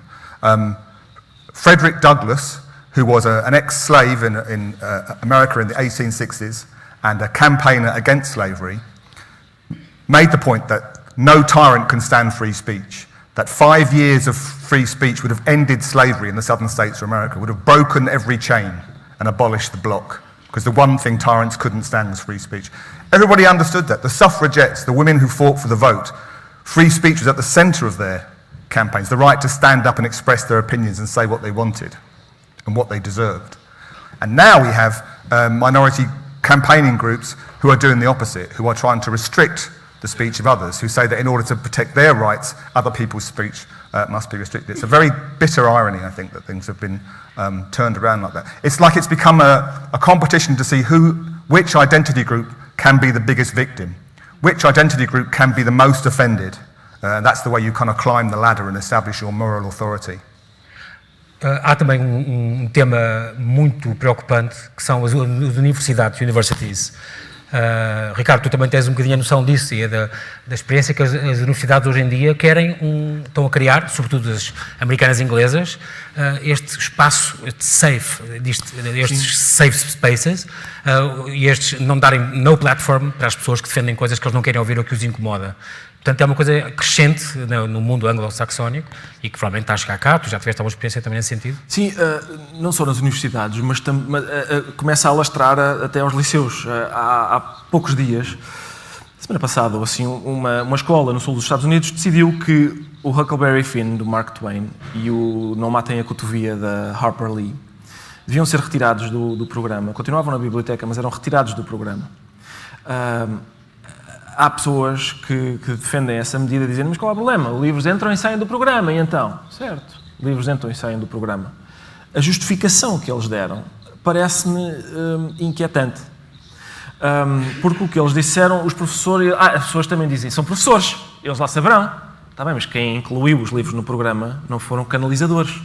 Frederick Douglass, who was an ex-slave in America in the 1860s and a campaigner against slavery, made the point that no tyrant can stand free speech, that 5 years of free speech would have ended slavery in the southern states of America, would have broken every chain and abolished the block, because the one thing tyrants couldn't stand was free speech. Everybody understood that. The suffragettes, the women who fought for the vote, free speech was at the centre of their campaigns, the right to stand up and express their opinions and say what they wanted and what they deserved. And now we have minority campaigning groups who are doing the opposite, who are trying to restrict the speech of others, who say that in order to protect their rights, other people's speech must be restricted. It's a very bitter irony, I think, that things have been turned around like that. It's like it's become a competition to see which identity group can be the biggest victim, which identity group can be the most offended. That's the way you kind of climb the ladder and establish your moral authority. Há também tema muito preocupante, que são as universidades, universities. Ricardo, tu também tens um bocadinho a noção disso e da experiência que as universidades hoje em dia estão a criar, sobretudo as americanas e inglesas, este espaço estes safe spaces, e estes não darem no platform para as pessoas que defendem coisas que eles não querem ouvir ou que os incomoda. Portanto, é uma coisa crescente no mundo anglo-saxónico e que provavelmente está a chegar cá. Tu já tiveste alguma experiência também nesse sentido? Sim, não só nas universidades, mas começa a alastrar até aos liceus. Há poucos dias, semana passada, ou assim, uma escola no sul dos Estados Unidos decidiu que o Huckleberry Finn, do Mark Twain, e o Não Matem a Cotovia, da Harper Lee, deviam ser retirados do programa. Continuavam na biblioteca, mas eram retirados do programa. Há pessoas que defendem essa medida dizendo, mas qual é o problema? Livros entram e saem do programa, e então? Certo, livros entram e saem do programa. A justificação que eles deram parece-me inquietante. Porque o que eles disseram, os professores... as pessoas também dizem, são professores, eles lá saberão. Está bem, mas quem incluiu os livros no programa não foram canalizadores.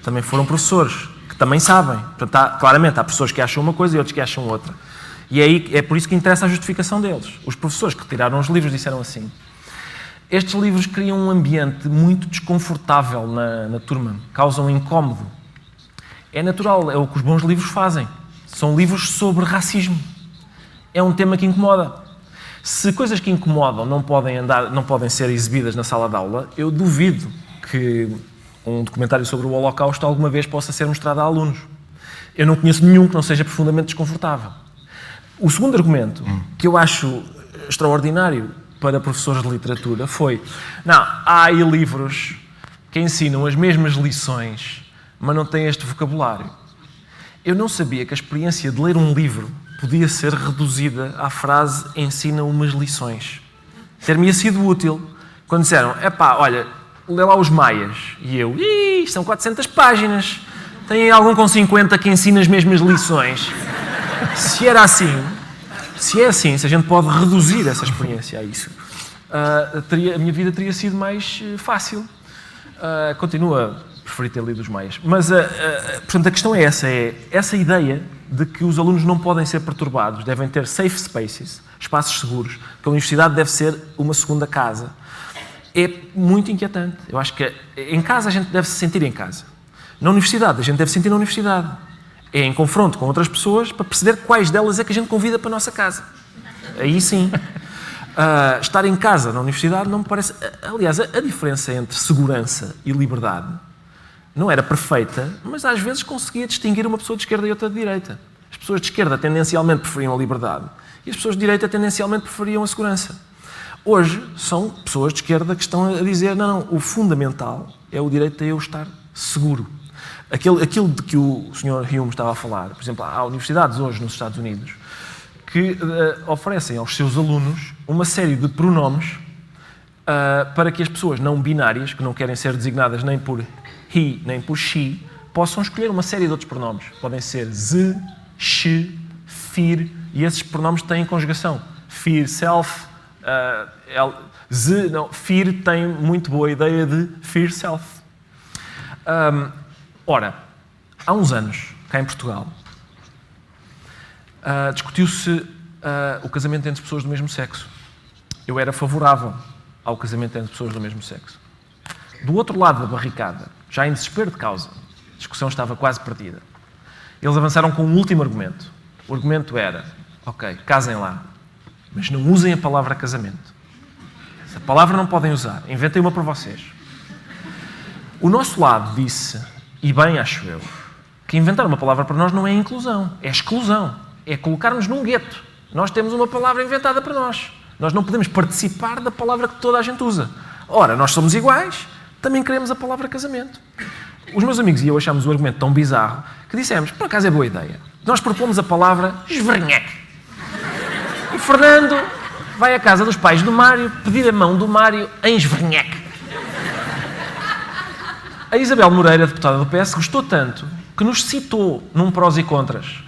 Também foram professores, que também sabem. Portanto, claramente, há pessoas que acham uma coisa e outros que acham outra. E aí é por isso que interessa a justificação deles. Os professores que tiraram os livros disseram assim: estes livros criam um ambiente muito desconfortável na turma, causam incómodo. É natural, é o que os bons livros fazem. São livros sobre racismo. É um tema que incomoda. Se coisas que incomodam não podem ser exibidas na sala de aula, eu duvido que um documentário sobre o Holocausto alguma vez possa ser mostrado a alunos. Eu não conheço nenhum que não seja profundamente desconfortável. O segundo argumento, que eu acho extraordinário para professores de literatura, foi: não, há aí livros que ensinam as mesmas lições, mas não têm este vocabulário. Eu não sabia que a experiência de ler um livro podia ser reduzida à frase "ensina umas lições". Ter-me sido útil quando disseram: epá, olha, lê lá os Maias. E eu: são 400 páginas. Tem algum com 50 que ensina as mesmas lições? Se era assim, se a gente pode reduzir essa experiência a isso, a minha vida teria sido mais fácil. Continuo a preferir ter lido os Maias. Mas, portanto, a questão é essa ideia de que os alunos não podem ser perturbados, devem ter safe spaces, espaços seguros, que a universidade deve ser uma segunda casa. É muito inquietante. Eu acho que em casa a gente deve se sentir em casa. Na universidade a gente deve se sentir na universidade. É em confronto com outras pessoas para perceber quais delas é que a gente convida para a nossa casa. Aí sim. Estar em casa na universidade não me parece... Aliás, a diferença entre segurança e liberdade não era perfeita, mas às vezes conseguia distinguir uma pessoa de esquerda e outra de direita. As pessoas de esquerda tendencialmente preferiam a liberdade e as pessoas de direita tendencialmente preferiam a segurança. Hoje são pessoas de esquerda que estão a dizer: não, o fundamental é o direito a eu estar seguro. Aquilo de que o Sr. Hume estava a falar, por exemplo, há universidades hoje nos Estados Unidos que oferecem aos seus alunos uma série de pronomes para que as pessoas não binárias, que não querem ser designadas nem por he nem por she, possam escolher uma série de outros pronomes. Podem ser ze, she, fear, e esses pronomes têm conjugação. Fear self, fear tem muito boa ideia de fear self. Ora, há uns anos, cá em Portugal, discutiu-se o casamento entre pessoas do mesmo sexo. Eu era favorável ao casamento entre pessoas do mesmo sexo. Do outro lado da barricada, já em desespero de causa, a discussão estava quase perdida, eles avançaram com um último argumento. O argumento era: ok, casem lá, mas não usem a palavra casamento. Essa palavra não podem usar, inventem uma para vocês. O nosso lado disse, e bem acho eu, que inventar uma palavra para nós não é inclusão, é exclusão, é colocar-nos num gueto. Nós temos uma palavra inventada para nós. Nós não podemos participar da palavra que toda a gente usa. Ora, nós somos iguais, também queremos a palavra casamento. Os meus amigos e eu achámos o argumento tão bizarro que dissemos: por acaso é boa ideia. Nós propomos a palavra esverneque. E Fernando vai à casa dos pais do Mário pedir a mão do Mário em esverneque. A Isabel Moreira, deputada do PS, gostou tanto que nos citou num prós e contras.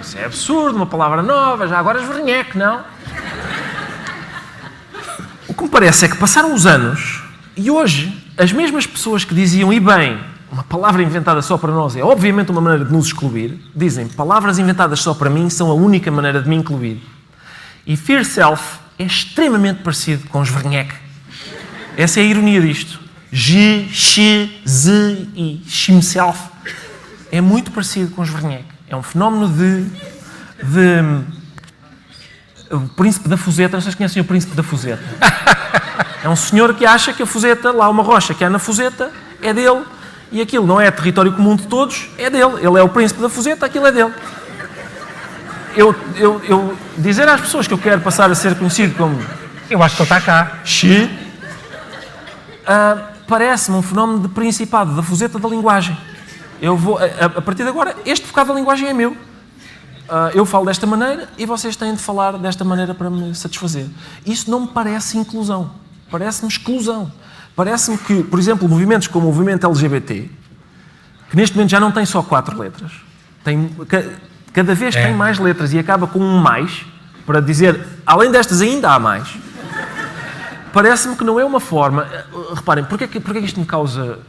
Isso é absurdo, uma palavra nova, já agora esverneque, não? O que me parece é que passaram os anos e hoje as mesmas pessoas que diziam: e bem, uma palavra inventada só para nós é obviamente uma maneira de nos excluir, dizem: palavras inventadas só para mim são a única maneira de me incluir. E fear self é extremamente parecido com esverneque. Essa é a ironia disto. Je, she, ze e himself é muito parecido com esverneque. É um fenómeno o príncipe da Fuseta. Não sei se conhecem o príncipe da Fuseta. É um senhor que acha que a Fuseta, lá uma rocha que há na Fuseta, é dele, e aquilo não é território comum de todos, é dele. Ele é o príncipe da Fuseta, aquilo é dele. Eu dizer às pessoas que eu quero passar a ser conhecido como... Eu acho que ele está cá. Xi, parece-me um fenómeno de principado da Fuseta da linguagem. Eu vou, a partir de agora, este bocado da linguagem é meu. Eu falo desta maneira e vocês têm de falar desta maneira para me satisfazer. Isso não me parece inclusão. Parece-me exclusão. Parece-me que, por exemplo, movimentos como o movimento LGBT, que neste momento já não tem só 4 letras, tem, cada vez tem mais letras e acaba com um mais, para dizer, além destas ainda há mais. Parece-me que não é uma forma... Reparem, porque é que isto me causa...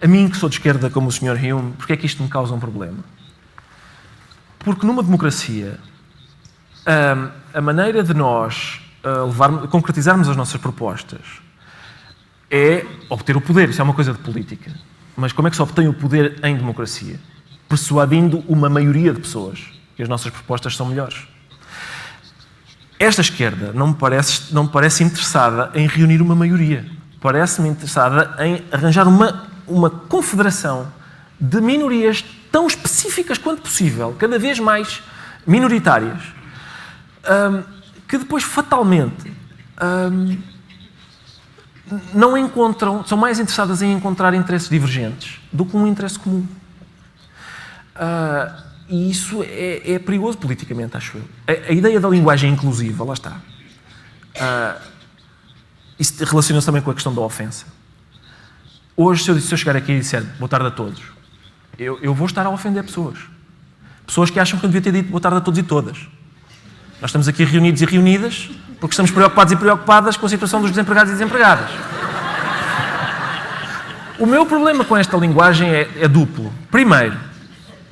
a mim, que sou de esquerda como o Sr. Hume, porque é que isto me causa um problema? Porque numa democracia, a maneira de nós concretizarmos as nossas propostas é obter o poder. Isso é uma coisa de política. Mas como é que se obtém o poder em democracia? Persuadindo uma maioria de pessoas que as nossas propostas são melhores. Esta esquerda não me parece interessada em reunir uma maioria. Parece-me interessada em arranjar uma confederação de minorias tão específicas quanto possível, cada vez mais minoritárias, que depois fatalmente não encontram, são mais interessadas em encontrar interesses divergentes do que um interesse comum. E isso é perigoso politicamente, acho eu. A ideia da linguagem inclusiva, lá está. Isso relaciona-se também com a questão da ofensa. Hoje, se eu chegar aqui e disser boa tarde a todos, eu vou estar a ofender pessoas. Pessoas que acham que eu devia ter dito boa tarde a todos e todas. Nós estamos aqui reunidos e reunidas porque estamos preocupados e preocupadas com a situação dos desempregados e desempregadas. O meu problema com esta linguagem é duplo. Primeiro,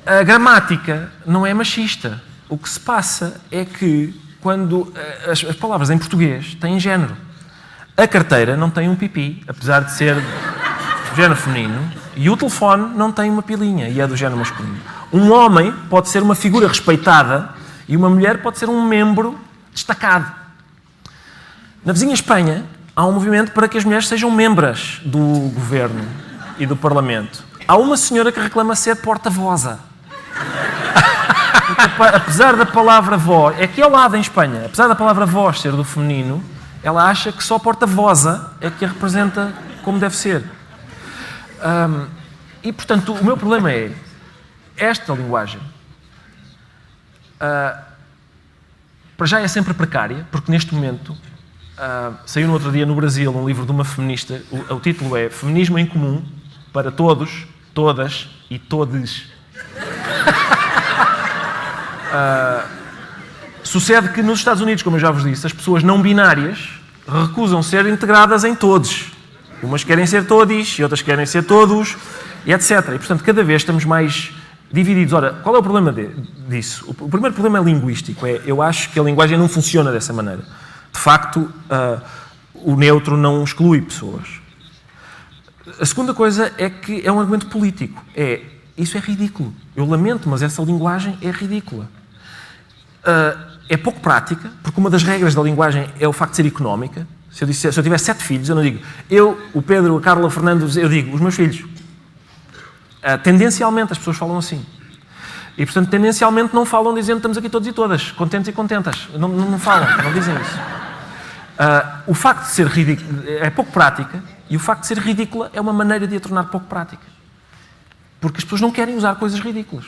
a gramática não é machista. O que se passa é que quando as palavras em português têm género. A carteira não tem um pipi, apesar de ser do género feminino, e o telefone não tem uma pilinha e é do género masculino. Um homem pode ser uma figura respeitada e uma mulher pode ser um membro destacado. Na vizinha Espanha, há um movimento para que as mulheres sejam membras do governo e do parlamento. Há uma senhora que reclama ser porta-voza. Apesar da palavra voz, é que ao lado em Espanha, apesar da palavra voz ser do feminino, ela acha que só porta-voza é que a representa como deve ser. E, portanto, o meu problema é esta linguagem. Para já é sempre precária, porque neste momento saiu no outro dia no Brasil um livro de uma feminista, o título é Feminismo em Comum para Todos, Todas e Todes. Sucede que nos Estados Unidos, como eu já vos disse, as pessoas não binárias recusam ser integradas em todos. Umas querem ser todis e outras querem ser todos, e etc. E, portanto, cada vez estamos mais divididos. Ora, qual é o problema disso? O primeiro problema é linguístico. Eu acho que a linguagem não funciona dessa maneira. De facto, o neutro não exclui pessoas. A segunda coisa é que é um argumento político. Isso é ridículo. Eu lamento, mas essa linguagem é ridícula. É pouco prática, porque uma das regras da linguagem é o facto de ser económica. Se eu tiver 7 filhos, eu não digo eu, o Pedro, a Carla, o Fernando, eu digo os meus filhos. Tendencialmente as pessoas falam assim. E, portanto, tendencialmente não falam dizendo estamos aqui todos e todas, contentes e contentas. Não falam, não dizem isso. O facto de ser ridículo é pouco prática e o facto de ser ridícula é uma maneira de a tornar pouco prática. Porque as pessoas não querem usar coisas ridículas.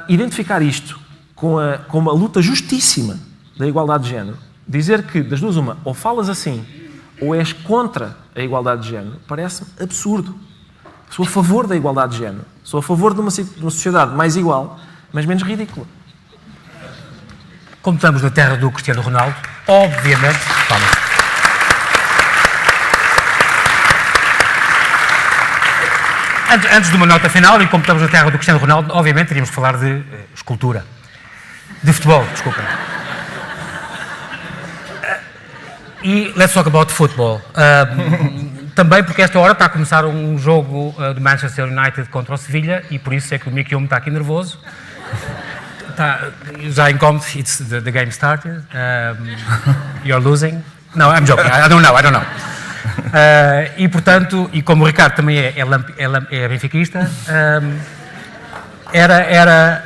Identificar isto com uma luta justíssima da igualdade de género, dizer que das duas uma, ou falas assim, ou és contra a igualdade de género, parece-me absurdo. Sou a favor da igualdade de género. Sou a favor de uma sociedade mais igual, mas menos ridícula. Como estamos na terra do Cristiano Ronaldo, obviamente... Antes de uma nota final, e como estamos na terra do Cristiano Ronaldo, obviamente teríamos que falar de escultura. De futebol, desculpem. E let's talk about football. Também porque esta hora está a começar um jogo do Manchester United contra o Sevilha e por isso é que o Mickey está aqui nervoso. Já incómodo, the game started. You're losing. No, I'm joking. I don't know. E portanto, e como o Ricardo também é benfiquista,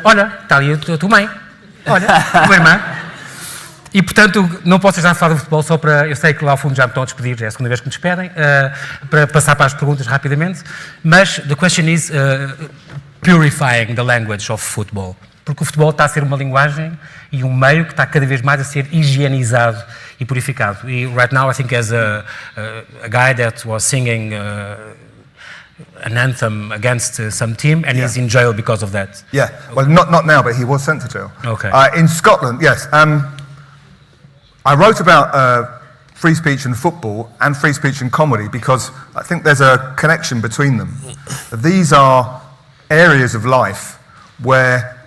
olha, está ali a tua mãe. Olha, a tua irmã. E, portanto, não posso deixar de falar do futebol só para... Eu sei que lá ao fundo já me estão a despedir, é a segunda vez que me despedem, para passar para as perguntas rapidamente, mas the question is purifying the language of football. Porque o futebol está a ser uma linguagem e um meio que está cada vez mais a ser higienizado e purificado. E right now I think as a guy that was singing an anthem against some team and he's in jail because of that. Yeah, well, not now, but he was sent to jail. Okay. In Scotland, yes. I wrote about free speech and football and free speech and comedy because I think there's a connection between them. These are areas of life where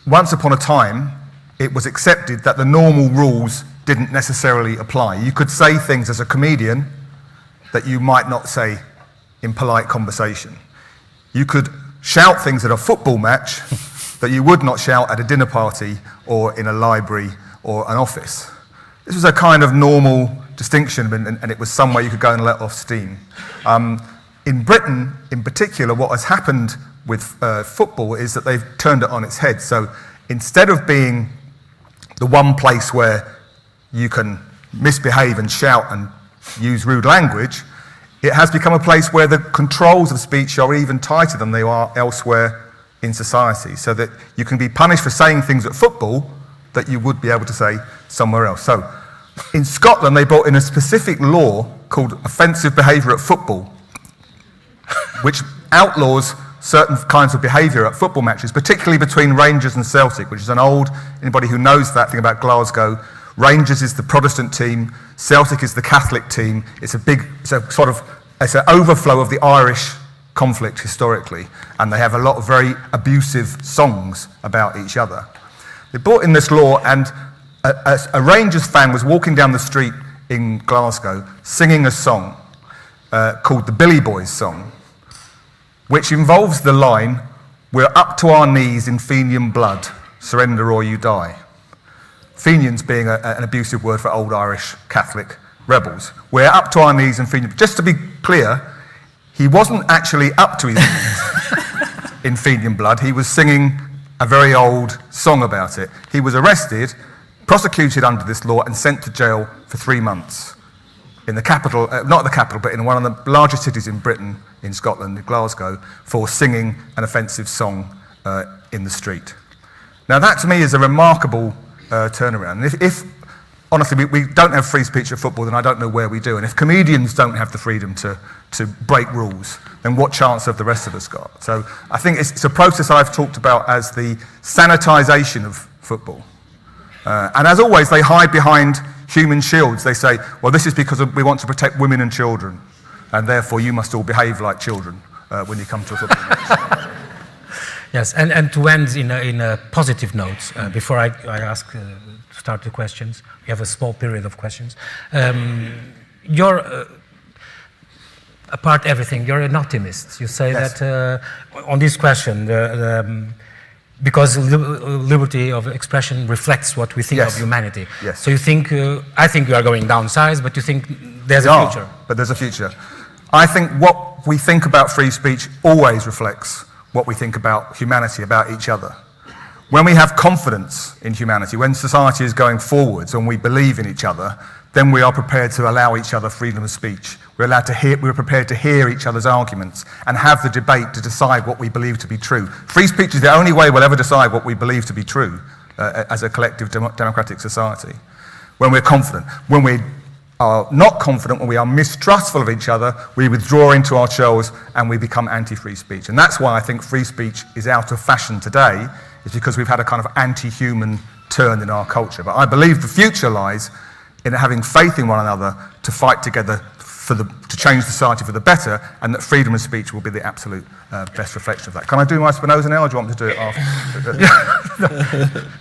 once upon a time it was accepted that the normal rules didn't necessarily apply. You could say things as a comedian that you might not say in polite conversation. You could shout things at a football match that you would not shout at a dinner party or in a library or an office. This was a kind of normal distinction, and it was somewhere you could go and let off steam. In Britain, in particular, what has happened with football is that they've turned it on its head. So instead of being the one place where you can misbehave and shout and use rude language, it has become a place where the controls of speech are even tighter than they are elsewhere in society, so that you can be punished for saying things at football that you would be able to say somewhere else. So in Scotland, they brought in a specific law called offensive behaviour at football, which outlaws certain kinds of behaviour at football matches, particularly between Rangers and Celtic, which is an old, anybody who knows that thing about Glasgow, Rangers is the Protestant team, Celtic is the Catholic team. It's an overflow of the Irish conflict historically, and they have a lot of very abusive songs about each other. They brought in this law, and a Rangers fan was walking down the street in Glasgow singing a song called the Billy Boys song, which involves the line, "We're up to our knees in Fenian blood, surrender or you die." Fenians being an abusive word for old Irish Catholic rebels. We're up to our knees in Fenian. Just to be clear, he wasn't actually up to his knees in Fenian blood. He was singing a very old song about it. He was arrested, prosecuted under this law, and sent to jail for 3 months in the capital, not the capital, but in one of the largest cities in Britain, in Scotland, Glasgow, for singing an offensive song in the street. Now that to me is a remarkable turnaround. And if honestly we don't have free speech at football, then I don't know where we do. And if comedians don't have the freedom to break rules, then what chance have the rest of us got? So I think it's a process I've talked about as the sanitisation of football. And as always, they hide behind human shields. They say, well, this is because we want to protect women and children, and therefore you must all behave like children when you come to a football match. Yes, and to end in a positive note, before I ask to start the questions, we have a small period of questions. You're, apart everything, you're an optimist. You say Yes. that on this question, because liberty of expression reflects what we think Yes. of humanity. Yes. So you think, I think you are going downsize, but you think there's We a are, future. but there's a future. I think what we think about free speech always reflects what we think about humanity, about each other. When we have confidence in humanity, when society is going forwards and we believe in each other, then we are prepared to allow each other freedom of speech. We're prepared to hear each other's arguments and have the debate to decide what we believe to be true. Free speech is the only way we'll ever decide what we believe to be true as a collective democratic society. When we're confident. When we are not confident, when we are mistrustful of each other, we withdraw into our shells and we become anti-free speech. And that's why I think free speech is out of fashion today, is because we've had a kind of anti-human turn in our culture. But I believe the future lies in having faith in one another to fight together to change society for the better, and that freedom of speech will be the absolute best reflection of that. Can I do my Spinoza now, or do you want me to do it after?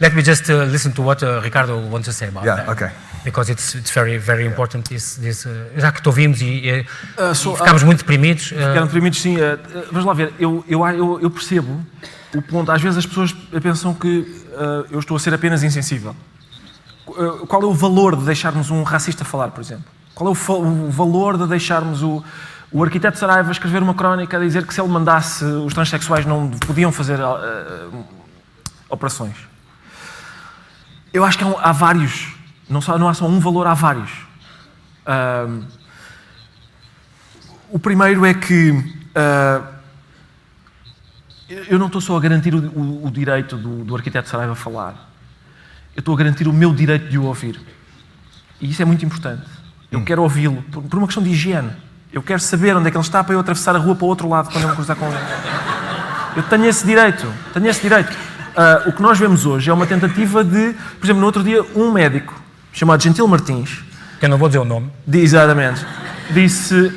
Let me just listen to what Ricardo wants to say about that. Yeah, okay. Because it's very, very important. Já que te ouvimos e ficámos muito deprimidos. Ficaram deprimidos, sim. Vamos lá ver, eu percebo o ponto. Às vezes as pessoas pensam que eu estou a ser apenas insensível. Qual é o valor de deixarmos um racista falar, por exemplo? Qual é o valor de deixarmos o arquiteto Saraiva escrever uma crónica a dizer que se ele mandasse os transexuais não podiam fazer operações? Eu acho que há vários, não há só um valor, há vários. O primeiro é que eu não estou só a garantir o direito do arquiteto Saraiva falar, eu estou a garantir o meu direito de o ouvir. E isso é muito importante. Eu quero ouvi-lo, por uma questão de higiene. Eu quero saber onde é que ele está para eu atravessar a rua para o outro lado quando eu me cruzar com ele. Eu tenho esse direito. O que nós vemos hoje é uma tentativa de... Por exemplo, no outro dia, um médico chamado Gentil Martins... Que eu não vou dizer o nome. Exatamente. Disse,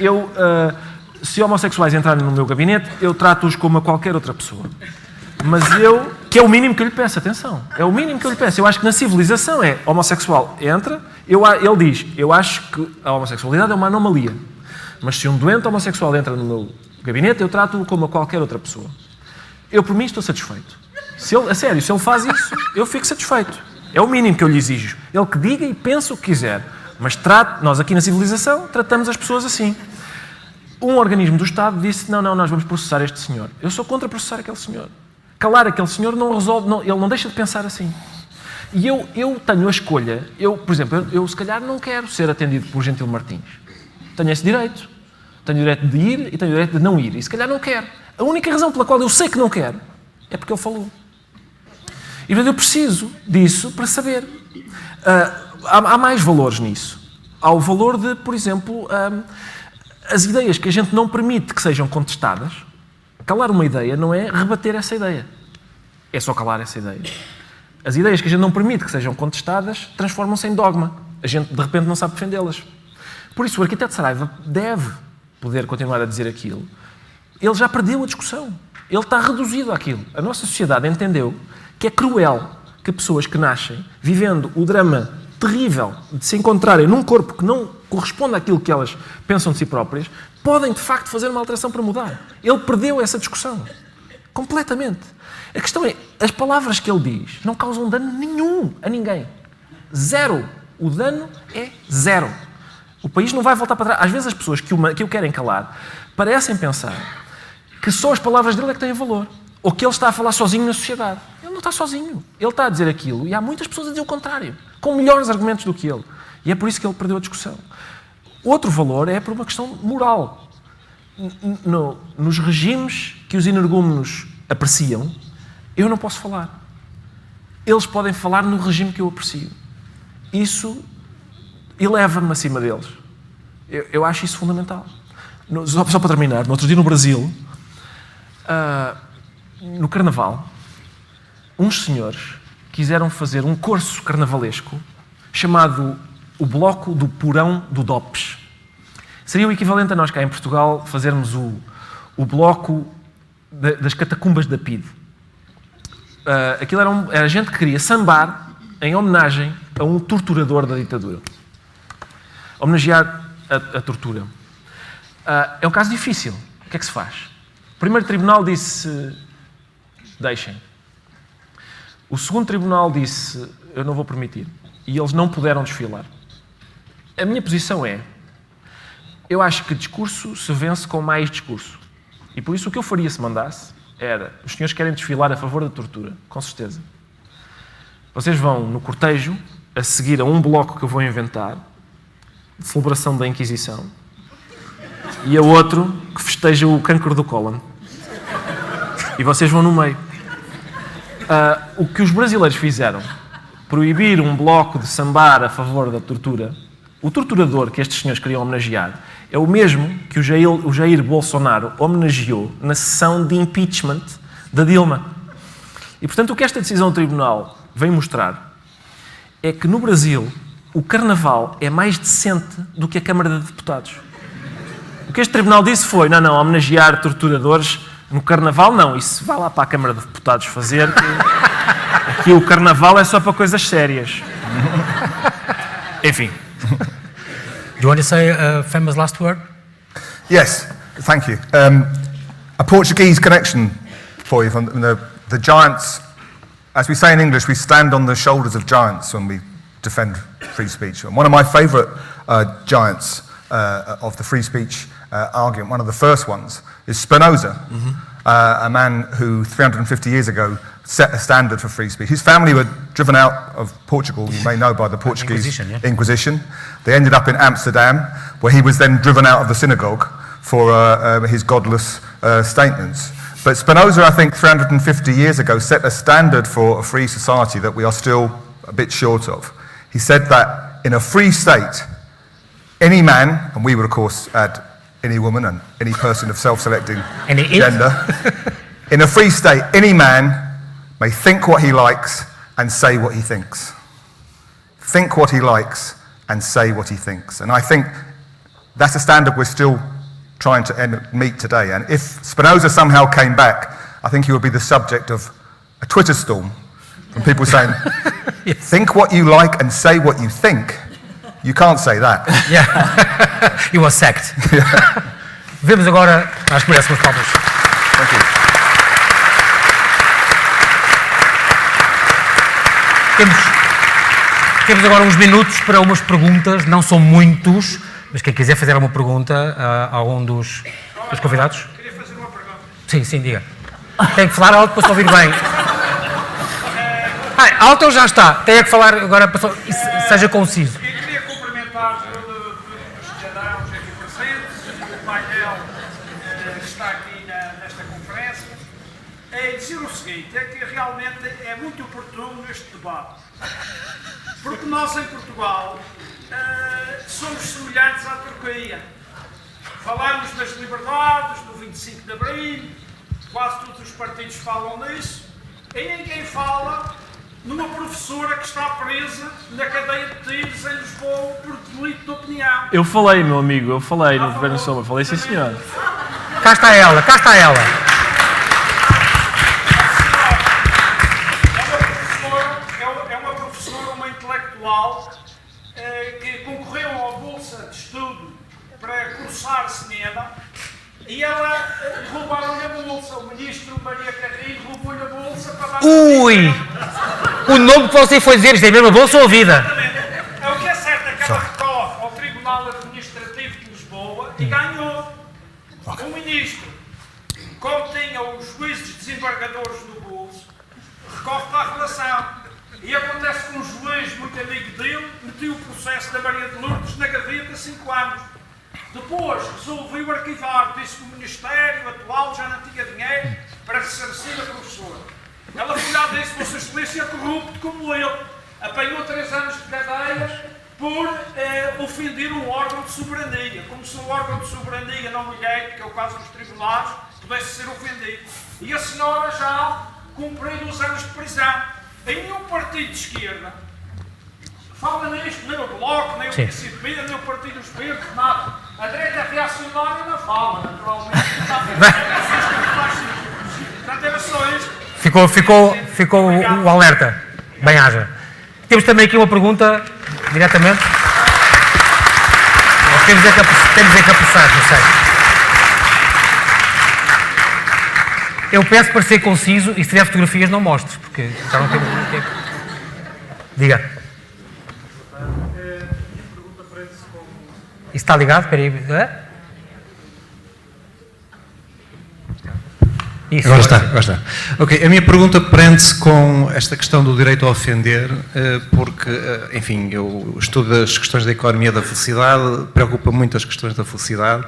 se homossexuais entrarem no meu gabinete, eu trato-os como a qualquer outra pessoa. Mas que é o mínimo que eu lhe peço, atenção. É o mínimo que eu lhe peço. Eu acho que na civilização homossexual entra... Ele diz, eu acho que a homossexualidade é uma anomalia. Mas se um doente homossexual entra no meu gabinete, eu trato-o como a qualquer outra pessoa. Eu, por mim, estou satisfeito. Se ele faz isso, eu fico satisfeito. É o mínimo que eu lhe exijo. Ele que diga e pense o que quiser. Mas nós aqui na civilização tratamos as pessoas assim. Um organismo do Estado disse, não, nós vamos processar este senhor. Eu sou contra processar aquele senhor. Calar aquele senhor não resolve, ele não deixa de pensar assim. E eu tenho a escolha, por exemplo, eu se calhar não quero ser atendido por Gentil Martins. Tenho esse direito. Tenho o direito de ir e tenho o direito de não ir. E se calhar não quero. A única razão pela qual eu sei que não quero é porque ele falou. E eu preciso disso para saber. Há mais valores nisso. Há o valor de, por exemplo, as ideias que a gente não permite que sejam contestadas. Calar uma ideia não é rebater essa ideia. É só calar essa ideia. As ideias que a gente não permite que sejam contestadas transformam-se em dogma. A gente, de repente, não sabe defendê-las. Por isso, o arquiteto Saraiva deve poder continuar a dizer aquilo. Ele já perdeu a discussão. Ele está reduzido àquilo. A nossa sociedade entendeu que é cruel que pessoas que nascem vivendo o drama terrível de se encontrarem num corpo que não corresponde àquilo que elas pensam de si próprias, podem, de facto, fazer uma alteração para mudar. Ele perdeu essa discussão. Completamente. A questão é, as palavras que ele diz não causam dano nenhum a ninguém. Zero. O dano é zero. O país não vai voltar para trás. Às vezes as pessoas que o querem calar parecem pensar que só as palavras dele é que têm valor. Ou que ele está a falar sozinho na sociedade. Ele não está sozinho. Ele está a dizer aquilo e há muitas pessoas a dizer o contrário. Com melhores argumentos do que ele. E é por isso que ele perdeu a discussão. Outro valor é por uma questão moral. Nos regimes que os energúmenos apreciam, eu não posso falar. Eles podem falar no regime que eu aprecio. Isso eleva-me acima deles. Eu acho isso fundamental. Só para terminar, no outro dia no Brasil, no Carnaval, uns senhores quiseram fazer um curso carnavalesco chamado o Bloco do Porão do DOPS. Seria o equivalente a nós cá em Portugal fazermos o Bloco das Catacumbas da PIDE. Aquilo era gente que queria sambar em homenagem a um torturador da ditadura. Homenagear a tortura. É um caso difícil. O que é que se faz? O primeiro tribunal disse, deixem. O segundo tribunal disse, eu não vou permitir. E eles não puderam desfilar. A minha posição é, eu acho que discurso se vence com mais discurso. E por isso o que eu faria se mandasse era, os senhores querem desfilar a favor da tortura, com certeza. Vocês vão no cortejo, a seguir a um bloco que eu vou inventar, de celebração da Inquisição, e a outro que festeja o cancro do cólon. E vocês vão no meio. O que os brasileiros fizeram, proibir um bloco de sambar a favor da tortura, o torturador que estes senhores queriam homenagear, é o mesmo que o Jair Bolsonaro homenageou na sessão de impeachment da Dilma. E, portanto, o que esta decisão do tribunal vem mostrar é que, no Brasil, o Carnaval é mais decente do que a Câmara de Deputados. O que este tribunal disse foi, não, homenagear torturadores no Carnaval, não, isso vai lá para a Câmara de Deputados fazer, que aqui o Carnaval é só para coisas sérias. Enfim. Do you want to say a famous last word? Yes, thank you. A Portuguese connection for you from the giants. As we say in English, we stand on the shoulders of giants when we defend free speech. And one of my favourite giants of the free speech argument, one of the first ones, is Spinoza, a man who 350 years ago set a standard for free speech. His family were driven out of Portugal, you may know, by the Portuguese Inquisition. They ended up in Amsterdam, where he was then driven out of the synagogue for his godless statements. But Spinoza, I think, 350 years ago, set a standard for a free society that we are still a bit short of. He said that in a free state, any man, and we would of course add any woman and any person of self-selecting gender, in a free state, any man may think what he likes and say what he thinks. Think what he likes and say what he thinks. And I think that's a standard we're still trying to meet today. And if Spinoza somehow came back, I think he would be the subject of a Twitter storm from people saying, think what you like and say what you think. You can't say that. Yeah. You were sacked. Vemos agora, acho que merece umas palmas. Thank you. Temos agora uns minutos para umas perguntas, não são muitos, mas quem quiser fazer uma pergunta a algum dos convidados. Queria fazer uma pergunta. Sim, diga. Tem que falar alto para se ouvir bem. Alto já está. Tem que falar agora para seja conciso. Eu queria cumprimentar os cidadãos aqui presentes, o painel que está aqui nesta conferência, e dizer o seguinte, é que realmente é muito oportuno este debate, porque nós em Portugal somos semelhantes à Turquia. Falamos das liberdades, do 25 de Abril, quase todos os partidos falam nisso, e ninguém fala numa professora que está presa na cadeia de tiros em Lisboa por delito de opinião. Eu falei, meu amigo, eu falei no Governo Sombra, falei sim senhor. Cá está ela. É uma professora, uma intelectual que concorreu à bolsa de estudo para cursar cinema e ela roubaram-lhe a bolsa. O ministro Maria Carrilho roubou-lhe a bolsa para dar... Ui! O nome que você foi dizer, isto é mesmo a bolsa ou a vida? O que é certo é que ela recorre ao Tribunal Administrativo de Lisboa e ganhou. O ministro, como tinha os juízes desembargadores do bolso, recorre para a relação. E acontece que um juiz muito amigo dele meteu o processo da Maria de Lourdes na gaveta há 5 anos. Depois resolveu arquivar, disse que o Ministério atual já não tinha dinheiro para ressarcir a professora. Ela foi lá disse, Vossa Excelência é corrupto como ele. Apanhou 3 anos de cadeia por ofender um órgão de soberania. Como se o órgão de soberania não lhe que é o caso dos tribunais, pudesse ser ofendido. E a senhora já cumpriu 2 anos de prisão. Em nenhum partido de esquerda fala nisto, nem o Bloco, nem o PCP, nem o Partido dos Verdes, nada. A direita reacionária não fala, naturalmente. Portanto, era só isto. Ficou o alerta. Bem-haja. Temos também aqui uma pergunta, diretamente. Nós temos é que apressar, não sei. Eu peço para ser conciso e se tiver fotografias não mostres, porque já não temos muito tempo. Diga. Isso está ligado? Espera aí. Isso, Agora está. Ok, a minha pergunta prende-se com esta questão do direito a ofender, porque, enfim, eu estudo as questões da economia da felicidade, preocupa muito as questões da felicidade,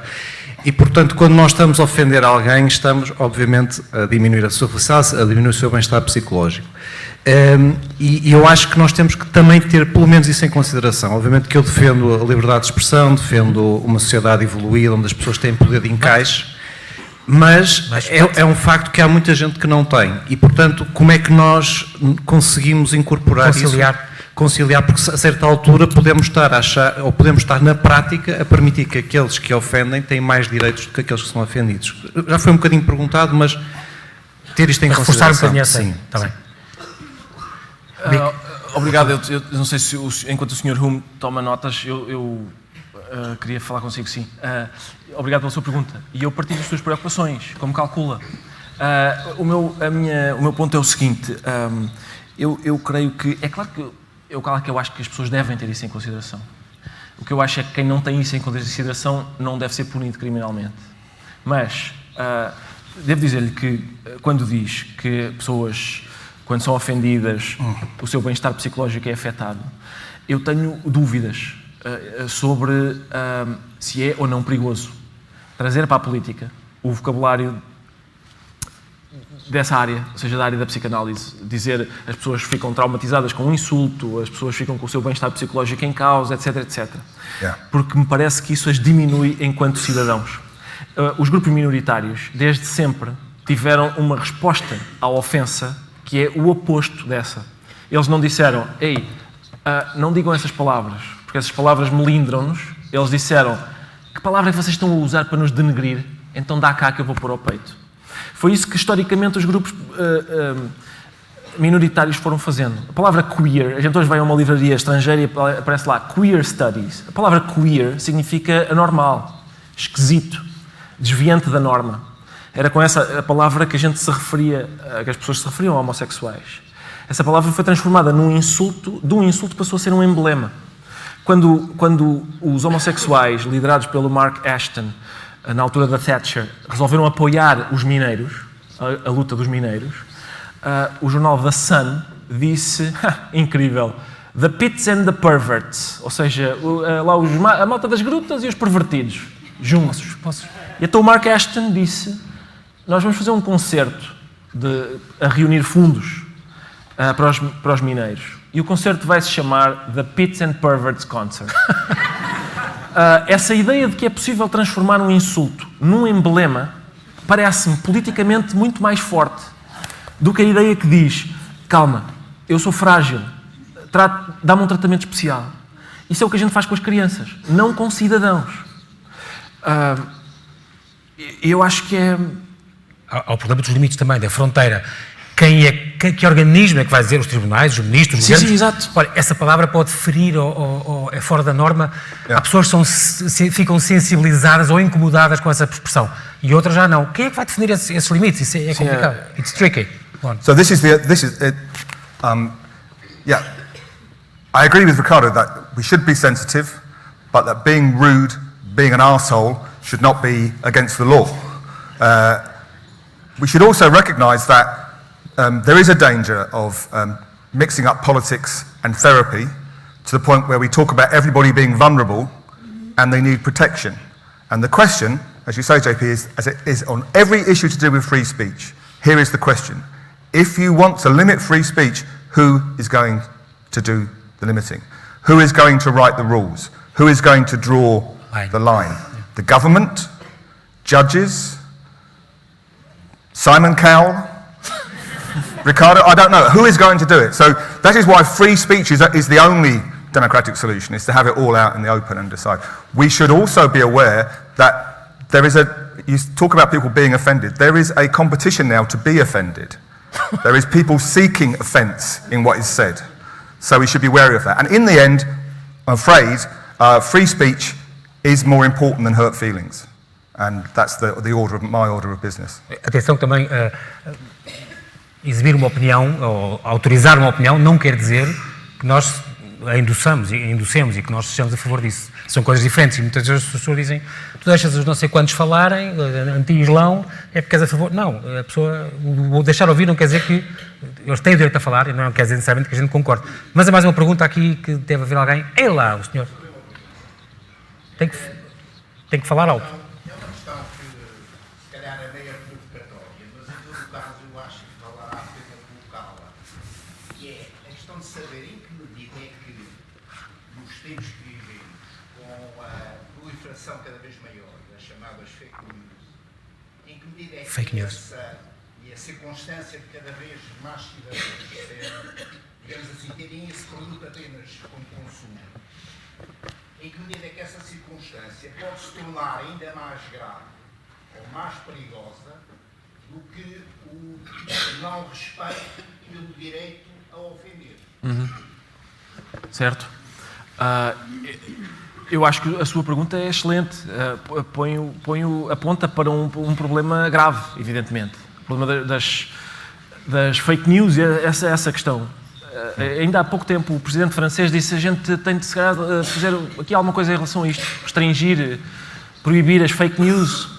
e, portanto, quando nós estamos a ofender alguém, estamos, obviamente, a diminuir a sua felicidade, a diminuir o seu bem-estar psicológico. E eu acho que nós temos que também ter, pelo menos, isso em consideração. Obviamente que eu defendo a liberdade de expressão, defendo uma sociedade evoluída, onde as pessoas têm poder de encaixe, mas é um facto que há muita gente que não tem. E, portanto, como é que nós conseguimos incorporar isso? Conciliar, porque a certa altura podemos estar na prática a permitir que aqueles que ofendem têm mais direitos do que aqueles que são ofendidos. Já foi um bocadinho perguntado, mas ter isto em consideração. Reforçar um bocadinho assim. Está bem. Obrigado, eu não sei se enquanto o Sr. Hume toma notas, eu queria falar consigo, sim. Obrigado pela sua pergunta. E eu partilho as suas preocupações, como calcula. O meu ponto é o seguinte, eu creio que, é claro que eu acho que as pessoas devem ter isso em consideração. O que eu acho é que quem não tem isso em consideração não deve ser punido criminalmente. Mas, devo dizer-lhe que quando diz que pessoas, quando são ofendidas, o seu bem-estar psicológico é afetado, eu tenho dúvidas sobre se é ou não perigoso trazer para a política o vocabulário dessa área, ou seja, da área da psicanálise, dizer as pessoas ficam traumatizadas com um insulto, as pessoas ficam com o seu bem-estar psicológico em causa, etc, etc. Yeah. Porque me parece que isso as diminui enquanto cidadãos. Os grupos minoritários, desde sempre, tiveram uma resposta à ofensa que é o oposto dessa. Eles não disseram, não digam essas palavras, porque essas palavras melindram-nos. Eles disseram, que palavra é que vocês estão a usar para nos denegrir? Então dá cá que eu vou pôr ao peito. Foi isso que, historicamente, os grupos minoritários foram fazendo. A palavra queer, a gente hoje vai a uma livraria estrangeira e aparece lá Queer Studies. A palavra queer significa anormal, esquisito, desviante da norma. Era com essa a palavra que a gente se referia, que as pessoas se referiam a homossexuais. Essa palavra foi transformada num insulto, de um insulto passou a ser um emblema. Quando os homossexuais, liderados pelo Mark Ashton, na altura da Thatcher, resolveram apoiar os mineiros, a luta dos mineiros, o jornal The Sun disse, incrível, the pits and the perverts, ou seja, lá a malta das grutas e os pervertidos, juntos. E então o Mark Ashton disse, nós vamos fazer um concerto a reunir fundos para os mineiros. E o concerto vai se chamar The Pits and Perverts Concert. Essa ideia de que é possível transformar um insulto num emblema parece-me politicamente muito mais forte do que a ideia que diz, calma, eu sou frágil, dá-me um tratamento especial. Isso é o que a gente faz com as crianças, não com cidadãos. Eu acho que é... Há o problema dos limites também, da fronteira. Que organismo é que vai dizer, os tribunais, os ministros, os governos? Sim, exato. Olha, essa palavra pode ferir ou é fora da norma. Há pessoas que ficam sensibilizadas ou incomodadas com essa expressão e outras já não. Quem é que vai definir esses limites? Isso é complicado. It's tricky. So I agree with Ricardo that we should be sensitive, but that being rude, being an arsehole, should not be against the law. We should also recognise that there is a danger of mixing up politics and therapy to the point where we talk about everybody being vulnerable and they need protection. And the question, as you say, JP, is on every issue to do with free speech. Here is the question. If you want to limit free speech, who is going to do the limiting? Who is going to write the rules? Who is going to draw the line? The government? Judges? Simon Cowell? Ricardo? I don't know. Who is going to do it? So that is why free speech is the only democratic solution, is to have it all out in the open and decide. We should also be aware that you talk about people being offended. There is a competition now to be offended. There is people seeking offence in what is said. So we should be wary of that. And in the end, I'm afraid, free speech is more important than hurt feelings. And that's my order of business. Atenção também, exibir uma opinião, ou autorizar uma opinião, não quer dizer que nós a inducemos e que nós estejamos a favor disso. São coisas diferentes e muitas vezes as pessoas dizem, tu deixas os não sei quantos falarem, anti-islão, é porque és a favor. Não, a pessoa, o deixar ouvir não quer dizer que eles têm o direito a falar e não quer dizer necessariamente que a gente concorde. Mas há mais uma pergunta aqui que deve haver alguém. É lá, o senhor. Tem que falar alto. É uma questão que, se calhar, é meio provocatória, mas em todo caso eu acho que valerá a pena colocá-la. E é a questão de saber em que medida é que, nos tempos que vivemos, com a proliferação cada vez maior das chamadas fake news, em que medida é que a circunstância de cada vez mais cidadãos digamos assim, terem esse produto apenas como consumo, em que medida é que essa circunstância pode se tornar ainda mais grave ou mais perigosa do que o não respeito pelo direito a ofender. Certo. Eu acho que a sua pergunta é excelente. Aponta para um problema grave, evidentemente. O problema das fake news, essa questão. Ainda há pouco tempo o presidente francês disse que a gente tem de fazer aqui alguma coisa em relação a isto, restringir, proibir as fake news.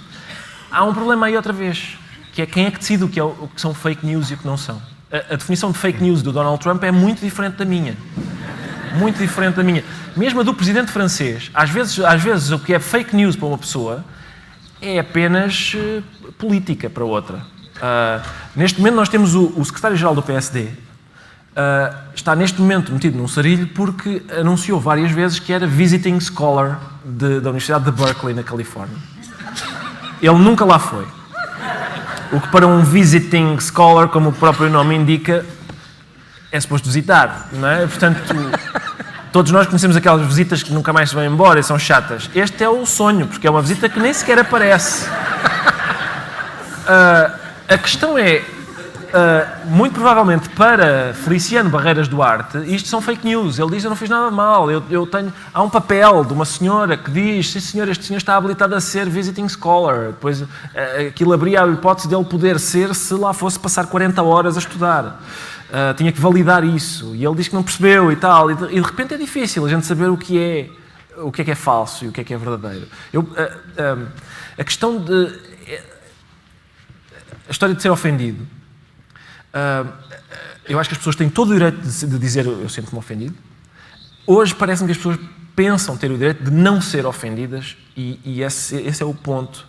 Há um problema aí outra vez, que é quem é que decide o que são fake news e o que não são. A definição de fake news do Donald Trump é muito diferente da minha. Muito diferente da minha. Mesmo a do presidente francês, às vezes o que é fake news para uma pessoa é apenas política para outra. Neste momento nós temos o secretário-geral do PSD, está neste momento metido num sarilho porque anunciou várias vezes que era visiting scholar da Universidade de Berkeley, na Califórnia. Ele nunca lá foi. O que para um visiting scholar, como o próprio nome indica, é suposto visitar, não é? Portanto, todos nós conhecemos aquelas visitas que nunca mais se vão embora e são chatas. Este é o sonho, porque é uma visita que nem sequer aparece. A questão é, muito provavelmente para Feliciano Barreiras Duarte, isto são fake news. Ele diz: eu não fiz nada de mal. Há um papel de uma senhora que diz: sim senhor, este senhor está habilitado a ser visiting scholar. Depois aquilo abria a hipótese dele poder ser se lá fosse passar 40 horas a estudar. Tinha que validar isso. E ele diz que não percebeu e tal. E de repente é difícil a gente saber o que é falso e o que é verdadeiro. A questão de... A história de ser ofendido. Eu acho que as pessoas têm todo o direito de dizer eu sinto-me ofendido. Hoje parece-me que as pessoas pensam ter o direito de não ser ofendidas e esse é o ponto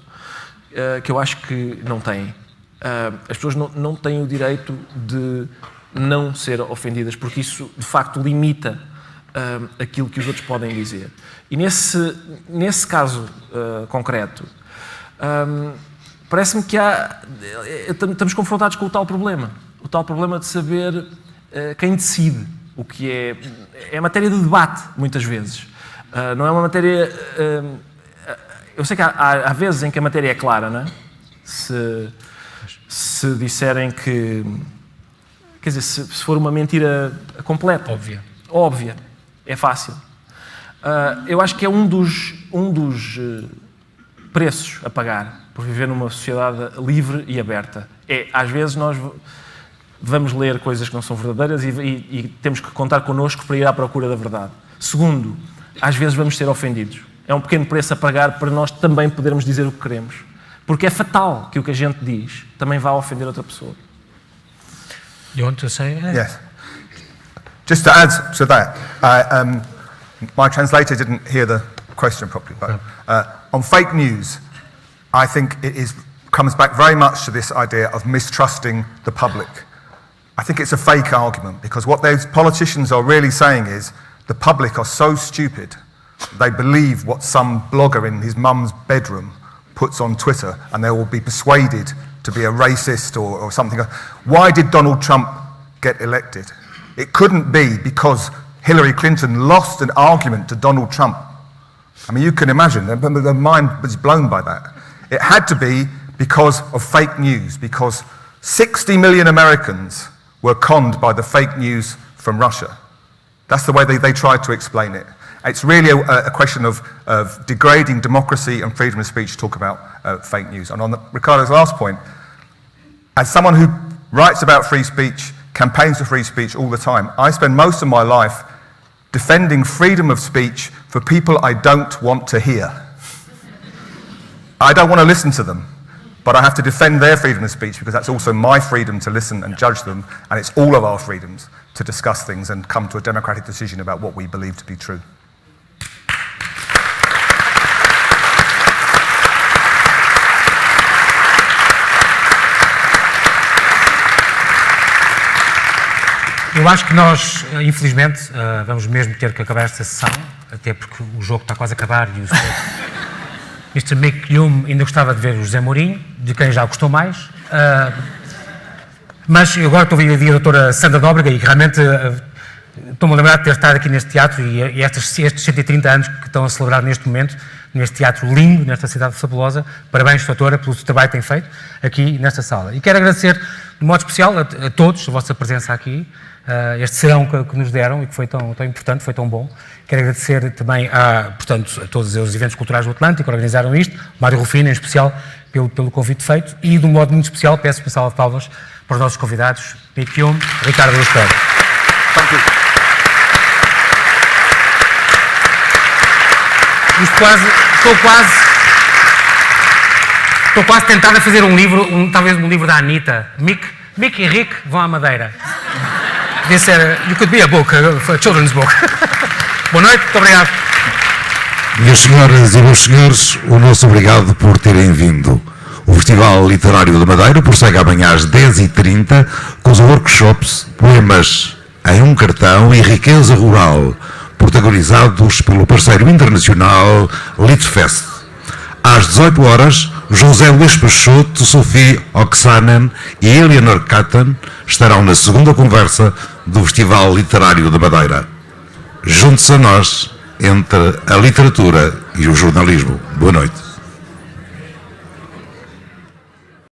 que eu acho que não têm. As pessoas não têm o direito de não ser ofendidas, porque isso de facto limita aquilo que os outros podem dizer. E nesse caso concreto, parece-me que estamos confrontados com o tal problema de saber quem decide, o que é matéria de debate, muitas vezes. Não é uma matéria... eu sei que há vezes em que a matéria é clara, não é? Se disserem que... Quer dizer, se for uma mentira completa. Óbvia. É fácil. Eu acho que é um dos preços a pagar por viver numa sociedade livre e aberta. Às vezes nós vamos ler coisas que não são verdadeiras e temos que contar connosco para ir à procura da verdade. Segundo, às vezes vamos ser ofendidos. É um pequeno preço a pagar para nós também podermos dizer o que queremos. Porque é fatal que o que a gente diz também vá ofender outra pessoa. You want to say? Yes. Just to add to that, my translator didn't hear the question properly, but on fake news, I think it comes back very much to this idea of mistrusting the public. I think it's a fake argument, because what those politicians are really saying is the public are so stupid, they believe what some blogger in his mum's bedroom puts on Twitter, and they will be persuaded to be a racist or something. Why did Donald Trump get elected? It couldn't be because Hillary Clinton lost an argument to Donald Trump. I mean, you can imagine, the mind was blown by that. It had to be because of fake news, because 60 million Americans were conned by the fake news from Russia. That's the way they tried to explain it. It's really a question of degrading democracy and freedom of speech to talk about fake news. And on Ricardo's last point, as someone who writes about free speech, campaigns for free speech all the time, I spend most of my life defending freedom of speech for people I don't want to hear. I don't want to listen to them, but I have to defend their freedom of speech because that's also my freedom to listen and judge them, and it's all of our freedoms to discuss things and come to a democratic decision about what we believe to be true. Eu acho que nós, infelizmente, vamos mesmo ter que acabar esta sessão, até porque o jogo está quase a acabar e o Mr. Mick Hume ainda gostava de ver o José Mourinho, de quem já gostou mais. Mas eu agora estou a ouvir a doutora Sandra Nóbrega e realmente estou-me a lembrar de ter estado aqui neste teatro e estes 130 anos que estão a celebrar neste momento, neste teatro lindo, nesta cidade fabulosa. Parabéns, doutora, pelo trabalho que tem feito aqui nesta sala. E quero agradecer, de modo especial, a todos a vossa presença aqui, este serão que nos deram e que foi tão importante, foi tão bom. Quero agradecer também a todos os eventos culturais do Atlântico que organizaram isto, Mário Rufino em especial, pelo convite feito, e de um modo muito especial peço uma salva de palmas para os nossos convidados, Mick Hume, Ricardo Araújo Pereira. Estou quase tentado a fazer um livro, talvez um livro da Anitta. Mick e Rick vão à Madeira. This you could be a book, a children's book. Boa noite, muito obrigado. Minhas senhoras e meus senhores, o nosso obrigado por terem vindo. O Festival Literário da Madeira prossegue amanhã às 10h30 com os workshops Poemas em um Cartão e Riqueza Rural, protagonizados pelo parceiro internacional Litfest. Às 18 horas, José Luís Peixoto, Sophie Oksanen e Eleanor Catton estarão na segunda conversa do Festival Literário da Madeira. Junte-se a nós entre a literatura e o jornalismo. Boa noite.